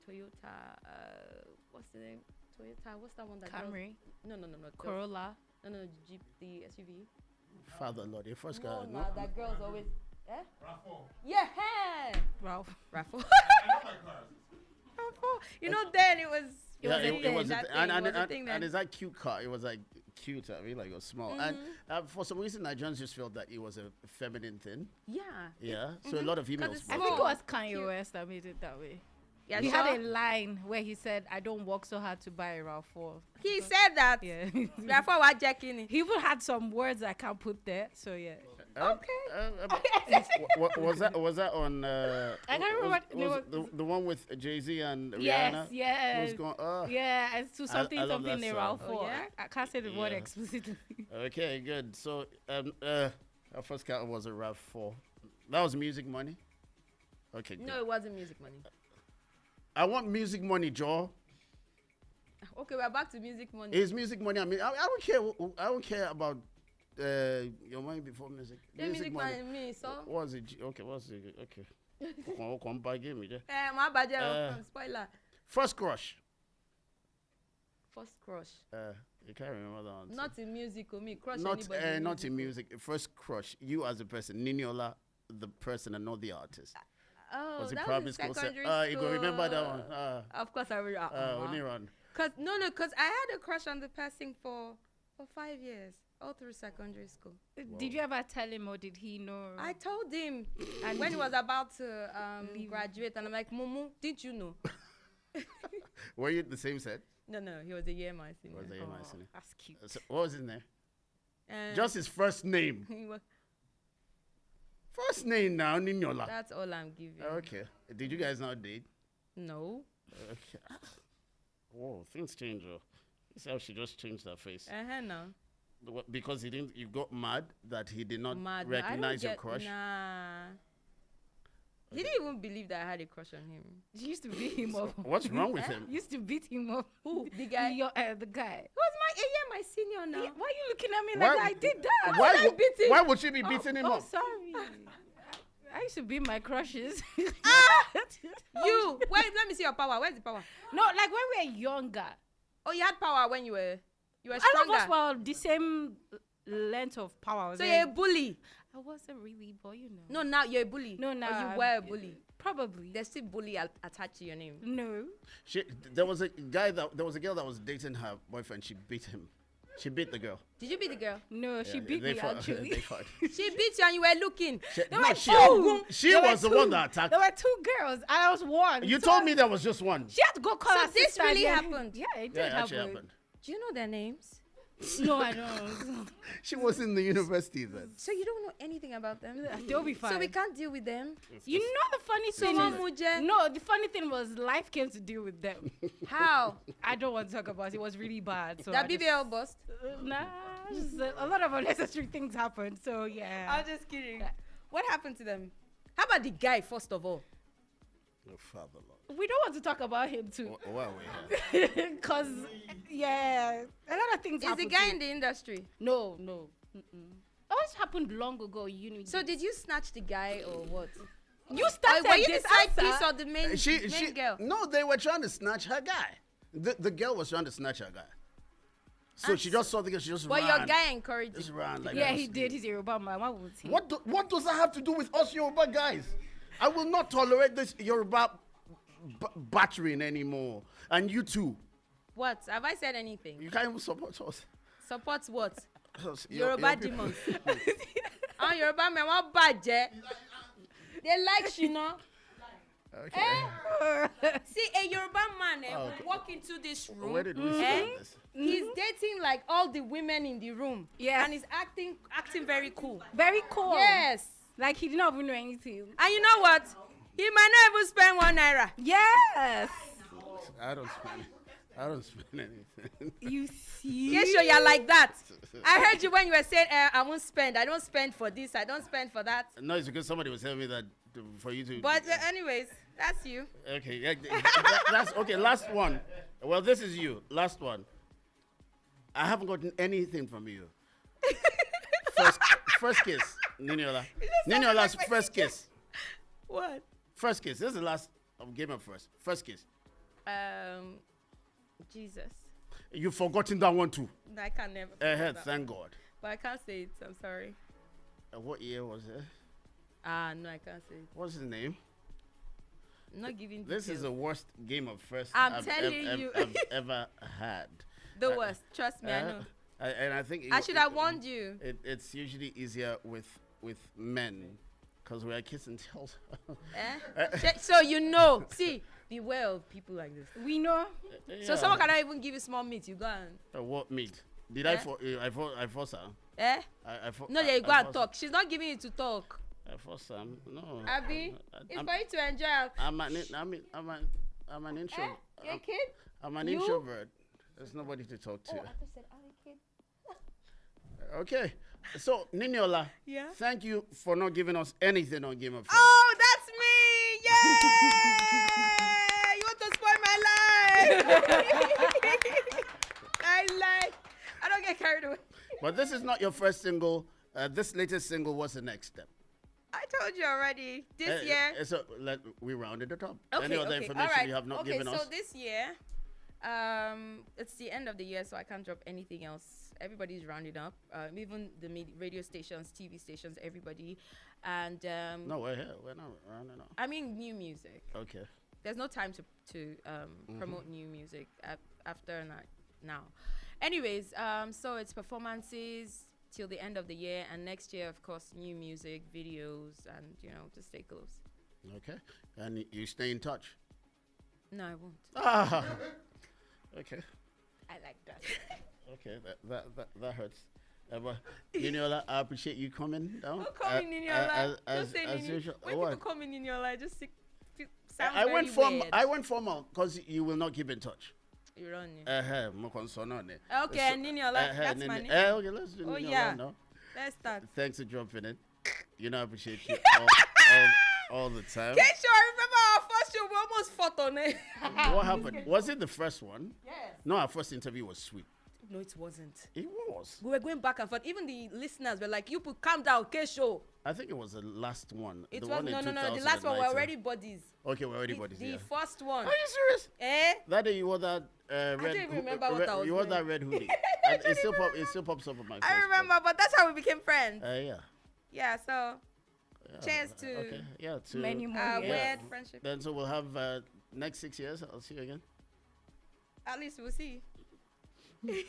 Speaker 4: Toyota. What's the name? Toyota. What's that one that?
Speaker 3: Camry.
Speaker 4: No.
Speaker 3: Corolla.
Speaker 4: No, Jeep, the SUV.
Speaker 2: Father Lord, your first car.
Speaker 4: No, that girl's always. Eh? Raffle. Yeah.
Speaker 3: Ralph.
Speaker 4: Raffle. Raffle. You know, then it was.
Speaker 2: It was
Speaker 4: a thing.
Speaker 2: And it's that cute car. It was like cute. I mean, like it was small. And for some reason, Nigerians just felt that it was a feminine thing.
Speaker 4: Yeah.
Speaker 2: Yeah. So a lot of females.
Speaker 4: it's
Speaker 3: I
Speaker 2: bought
Speaker 3: think it was
Speaker 4: Cute.
Speaker 3: Kanye West that made it that way.
Speaker 4: Yeah.
Speaker 3: He had a line where he said, "I don't work so hard to buy a RAV4."
Speaker 4: He said that.
Speaker 3: Yeah.
Speaker 4: Raffle was jacking it.
Speaker 3: He even had some words I can't put there. So yeah.
Speaker 2: Was that on?
Speaker 3: I can't remember
Speaker 2: the one with Jay-Z and
Speaker 3: Yes,
Speaker 2: Rihanna.
Speaker 3: yes.
Speaker 2: Was going,
Speaker 3: Yeah, it's to something
Speaker 2: I love
Speaker 3: something
Speaker 2: that
Speaker 3: they
Speaker 2: song.
Speaker 3: RAV4.
Speaker 4: Oh, yeah?
Speaker 3: I can't say the word
Speaker 2: Yeah.
Speaker 3: explicitly.
Speaker 2: Okay, good. So our first car was a RAV4. That was Music Money. Okay, good.
Speaker 4: No, it wasn't Music Money.
Speaker 2: I want Music Money, Joe.
Speaker 4: Okay, we're back to Music Money.
Speaker 2: Is Music Money? I mean, I don't care. I don't care about your money before music.
Speaker 4: The music money, me, so.
Speaker 2: What was it? Okay, what's it? Okay. Come back, give me.
Speaker 4: My bad, spoiler.
Speaker 2: First crush.
Speaker 4: First crush.
Speaker 2: You can't remember that one.
Speaker 4: Not in music, or me crush
Speaker 2: Not
Speaker 4: anybody.
Speaker 2: not in music. First crush. You as a person, Niniola, the person, and not the artist.
Speaker 4: Oh,
Speaker 2: Was it
Speaker 4: that
Speaker 2: primary
Speaker 4: was
Speaker 2: school?
Speaker 4: secondary
Speaker 2: You
Speaker 4: school.
Speaker 2: can remember that one.
Speaker 4: Of course I will.
Speaker 2: Only run.
Speaker 4: Cause I had a crush on the person for 5 years, all through secondary school.
Speaker 3: Did you ever tell him or did he know?
Speaker 4: I told him, and when he was about to graduate, and I'm like, Mumu, didn't you know?
Speaker 2: Were you the same set?
Speaker 4: No, he was a year my senior.
Speaker 2: Was a year my senior?
Speaker 3: That's cute.
Speaker 2: So what was in there?
Speaker 4: And
Speaker 2: Just his first name.
Speaker 4: he was,
Speaker 2: First name now, Niniola.
Speaker 4: that's all I'm giving.
Speaker 2: Okay. Did you guys now date?
Speaker 4: No.
Speaker 2: Okay. Whoa, things change. This how she just changed her face.
Speaker 4: No.
Speaker 2: Because he didn't. You got mad that he did not
Speaker 4: Mad. No, I don't
Speaker 2: recognize your
Speaker 4: get-
Speaker 2: crush.
Speaker 4: Nah. He didn't even believe that I had a crush on him.
Speaker 3: She used to beat him up.
Speaker 2: What's wrong with him?
Speaker 3: Used to beat him up.
Speaker 4: Who? The guy?
Speaker 3: The guy.
Speaker 4: He was my senior now.
Speaker 3: Yeah, why are you looking at me
Speaker 2: Why-
Speaker 3: like I did that?
Speaker 2: Why,
Speaker 4: did I
Speaker 2: wo-
Speaker 4: beat him?
Speaker 2: why would she be beating him
Speaker 3: Oh,
Speaker 2: up?
Speaker 3: sorry. I used to beat my crushes.
Speaker 4: You. Wait, let me see your power. Where's the power?
Speaker 3: No, like when we were younger.
Speaker 4: Oh, you had power when you were
Speaker 3: All of
Speaker 4: stronger.
Speaker 3: us were the same length of power.
Speaker 4: So you're a bully.
Speaker 3: I wasn't really, but you know.
Speaker 4: No, now you're a bully.
Speaker 3: No, now
Speaker 4: Or you
Speaker 3: I'm-
Speaker 4: were a bully.
Speaker 3: Probably.
Speaker 4: There's still bully attached to your name.
Speaker 3: No.
Speaker 2: There was a girl that was dating her boyfriend. She beat him. She beat the girl.
Speaker 4: Did you beat the girl?
Speaker 3: No, she
Speaker 2: Yeah,
Speaker 3: beat
Speaker 2: they
Speaker 3: me
Speaker 2: fought.
Speaker 3: actually.
Speaker 2: They fought.
Speaker 4: She beat you and you were looking.
Speaker 3: There
Speaker 2: No,
Speaker 3: were
Speaker 2: she
Speaker 3: two.
Speaker 2: she
Speaker 3: There were
Speaker 2: was the
Speaker 3: two.
Speaker 2: one that attacked.
Speaker 3: There were two girls, and I was one.
Speaker 2: You
Speaker 3: So
Speaker 2: told me there was just one.
Speaker 3: she had to go call
Speaker 4: So
Speaker 3: her
Speaker 4: this
Speaker 3: sister
Speaker 4: really
Speaker 3: again.
Speaker 4: happened?
Speaker 3: Yeah, it
Speaker 2: Yeah,
Speaker 3: did
Speaker 2: it actually
Speaker 3: happen.
Speaker 2: happened.
Speaker 4: Do you know their names?
Speaker 3: No, I don't.
Speaker 2: She was in the university then.
Speaker 4: So you don't know anything about them?
Speaker 3: They'll be fine.
Speaker 4: So we can't deal with them?
Speaker 3: You know the funny thing
Speaker 4: Someone
Speaker 3: is,
Speaker 4: Muje?
Speaker 3: no, the funny thing was life came to deal with them.
Speaker 4: How?
Speaker 3: I don't want to talk about it. It was really bad. So
Speaker 4: That
Speaker 3: I just-
Speaker 4: BBL bust?
Speaker 3: Nah, just, a lot of unnecessary things happened. So yeah.
Speaker 4: I'm just kidding. What happened to them? How about the guy, first of all?
Speaker 2: Oh, Father Lord.
Speaker 3: We don't want to talk about him too,
Speaker 2: Why are we here?
Speaker 3: cause yeah, a lot of things.
Speaker 4: Is the
Speaker 3: happened
Speaker 4: guy
Speaker 3: to
Speaker 4: in
Speaker 3: him.
Speaker 4: the industry?
Speaker 3: No. Always happened long ago.
Speaker 4: So did you snatch the guy or what?
Speaker 3: You started
Speaker 4: Were you
Speaker 3: this
Speaker 4: the side
Speaker 3: answer.
Speaker 4: piece or the main,
Speaker 2: She
Speaker 4: girl?
Speaker 2: No, they were trying to snatch her guy. The girl was trying to snatch her guy. So she just saw the girl. She just
Speaker 4: But
Speaker 2: ran.
Speaker 4: your guy encouraged
Speaker 2: Just
Speaker 4: you.
Speaker 2: ran like
Speaker 3: Yeah,
Speaker 2: that.
Speaker 3: he did. He's a Yoruba man. Why would he?
Speaker 2: What does that have to do with us Yoruba guys? I will not tolerate this Yoruba battering anymore. And you too.
Speaker 4: What? Have I said anything?
Speaker 2: You can't even support us.
Speaker 4: Support what?
Speaker 2: Your
Speaker 4: Yoruba
Speaker 2: people-
Speaker 4: demons. Yoruba men want budget. They like Shino.
Speaker 2: Okay.
Speaker 4: See, a Yoruba man
Speaker 2: Oh,
Speaker 4: will
Speaker 2: okay.
Speaker 4: walk into this room.
Speaker 2: Where did we
Speaker 4: Eh?
Speaker 2: start this?
Speaker 4: He's dating like all the women in the room.
Speaker 3: Yeah.
Speaker 4: And he's acting very cool.
Speaker 3: Very cool.
Speaker 4: Yes.
Speaker 3: Like he did not even know anything.
Speaker 4: And you know what? He might not even spend 1 naira.
Speaker 3: Yes.
Speaker 2: I don't spend anything.
Speaker 3: You see?
Speaker 4: Yes, sure, you're like that. I heard you when you were saying, I won't spend. I don't spend for this. I don't spend for that.
Speaker 2: No, it's because somebody was telling me that for you to.
Speaker 4: But anyways, that's you.
Speaker 2: Okay, yeah, that's okay. Last one. Well, this is you. Last one. I haven't gotten anything from you. First kiss, Niniola. Niniola's first kiss.
Speaker 4: What?
Speaker 2: First kiss. This is the last game of first. First kiss.
Speaker 4: Jesus.
Speaker 2: You've forgotten that one too.
Speaker 4: I can never. forget that.
Speaker 2: Thank God.
Speaker 4: But I can't say it. I'm sorry.
Speaker 2: What year was it?
Speaker 4: No, I can't say it.
Speaker 2: What's his name?
Speaker 4: I'm not giving
Speaker 2: This
Speaker 4: details.
Speaker 2: is the worst game of first
Speaker 4: I'm telling you.
Speaker 2: I've ever had.
Speaker 4: The worst. Trust me, I know.
Speaker 2: And I think
Speaker 4: I should have warned you.
Speaker 2: It's usually easier with men, because we are kiss and tell.
Speaker 4: So you know. See, beware of people like this.
Speaker 3: We know.
Speaker 4: So someone cannot even give you small meat. You go and.
Speaker 2: What meat? Did I force her?
Speaker 4: Eh? No, yeah, you go and talk. She's not giving you to talk.
Speaker 2: I force her. No.
Speaker 4: Abby, it's for you to enjoy.
Speaker 2: I'm an introvert.
Speaker 4: You're a kid?
Speaker 2: I'm an
Speaker 4: You?
Speaker 2: introvert. There's nobody to talk to.
Speaker 4: I just said I'm a kid.
Speaker 2: Okay. So, Niniola,
Speaker 4: Yeah?
Speaker 2: thank you for not giving us anything on Game of Thrones.
Speaker 4: Oh, that's me! Yeah! You want to spoil my life? I don't get carried away.
Speaker 2: But this is not your first single. This latest single was the next step.
Speaker 4: I told you already. This year.
Speaker 2: So we rounded it up.
Speaker 4: Okay,
Speaker 2: Any other
Speaker 4: okay,
Speaker 2: information
Speaker 4: all right.
Speaker 2: you have not given
Speaker 4: Okay,
Speaker 2: us?
Speaker 4: so this year, it's the end of the year, so I can't drop anything else. Everybody's rounding up, even the radio stations, TV stations, everybody. And
Speaker 2: No, we're here. We're not rounding up.
Speaker 4: I mean, new music.
Speaker 2: Okay.
Speaker 4: There's no time to promote new music after now. Anyways, so it's performances till the end of the year, and next year, of course, new music, videos, and just stay close.
Speaker 2: Okay. And you stay in touch.
Speaker 4: No, I won't.
Speaker 2: Ah. Okay.
Speaker 4: I like that.
Speaker 2: Okay. That hurts. But Niniola, I appreciate you coming down.
Speaker 4: Don't call me Niniola.
Speaker 2: As
Speaker 4: say Nini.
Speaker 2: usual.
Speaker 4: When
Speaker 2: What?
Speaker 4: people call me Niniola, I just sounds
Speaker 2: I
Speaker 4: very
Speaker 2: went formal.
Speaker 4: weird.
Speaker 2: I went formal because you will not keep in touch.
Speaker 4: You're on it.
Speaker 2: Okay,
Speaker 4: Niniola, that's my name.
Speaker 2: Okay, let's do
Speaker 4: Oh,
Speaker 2: Niniola
Speaker 4: yeah.
Speaker 2: now.
Speaker 4: Let's start.
Speaker 2: Thanks for jumping in. I appreciate you all the time.
Speaker 4: Keisha, I remember our first show, we almost fought on it.
Speaker 2: What happened? Was it the first one?
Speaker 4: Yes.
Speaker 2: No, our first interview was sweet.
Speaker 4: No, it wasn't.
Speaker 2: It was.
Speaker 4: We were going back and forth. Even the listeners were like, you put calm down, Keisha.
Speaker 2: I think it was the last one.
Speaker 4: It
Speaker 2: the
Speaker 4: was,
Speaker 2: one in
Speaker 4: no. The last one, we're
Speaker 2: 2019.
Speaker 4: already buddies.
Speaker 2: Okay, we're already buddies.
Speaker 4: The
Speaker 2: Yeah.
Speaker 4: first one.
Speaker 2: Are you serious?
Speaker 4: Eh?
Speaker 2: That day you wore that red.
Speaker 4: don't even remember what I was
Speaker 2: You wore
Speaker 4: wearing.
Speaker 2: that red hoodie. And it still pops up on my face.
Speaker 4: I remember, but that's how we became friends.
Speaker 2: Yeah.
Speaker 4: Yeah, so
Speaker 2: Yeah,
Speaker 4: cheers to
Speaker 2: Okay. Yeah. To
Speaker 3: Many more
Speaker 4: our
Speaker 3: years.
Speaker 4: weird friendship.
Speaker 2: Then so we'll have next 6 years. I'll see you again.
Speaker 4: At least we'll see.
Speaker 3: We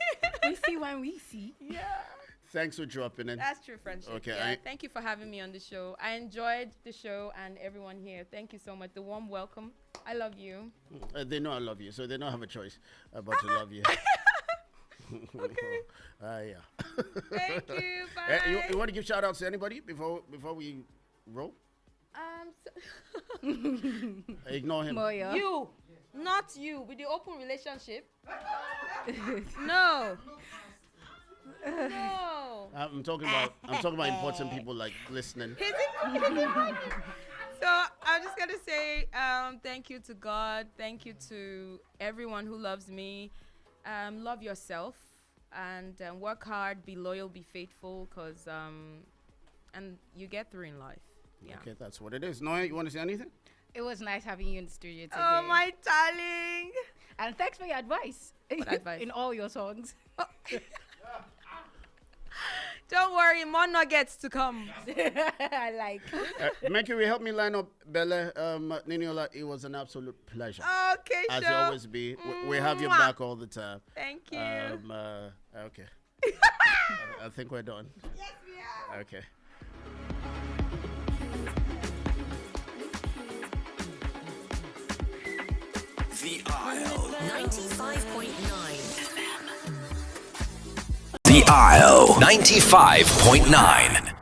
Speaker 3: see when we see.
Speaker 4: Yeah.
Speaker 2: Thanks for dropping in.
Speaker 4: That's true friendship.
Speaker 2: Okay,
Speaker 4: Yeah, thank you for having me on the show. I enjoyed the show and everyone here. Thank you so much. The warm welcome. I love you.
Speaker 2: They know I love you, so they don't have a choice but to love you.
Speaker 4: Okay.
Speaker 2: Yeah.
Speaker 4: Thank you. Bye.
Speaker 2: You want to give shout outs to anybody before we roll? Ignore him.
Speaker 3: Moya.
Speaker 4: You, not you, with the open relationship. No. No.
Speaker 2: I'm talking about important people like listening.
Speaker 4: Is it? So I'm just gonna say thank you to God, thank you to everyone who loves me. Love yourself and work hard, be loyal, be faithful, cause and you get through in life. Yeah.
Speaker 2: Okay, that's what it is. Noah, you want to say anything?
Speaker 3: It was nice having you in the studio today.
Speaker 4: Oh my darling.
Speaker 3: And thanks for your advice.
Speaker 4: What advice?
Speaker 3: In all your songs.
Speaker 4: Don't worry, more nuggets to come.
Speaker 3: I like.
Speaker 2: Mercury, help me line up Bella. Niniola, it was an absolute pleasure.
Speaker 4: Okay,
Speaker 2: As
Speaker 4: sure.
Speaker 2: it always be. We have your
Speaker 4: Mwah.
Speaker 2: back all the time.
Speaker 4: Thank you.
Speaker 2: Okay. I think we're done.
Speaker 4: Yes, we are.
Speaker 2: Okay.
Speaker 1: The Isle.
Speaker 5: 95.9.
Speaker 1: The Isle. 95.9.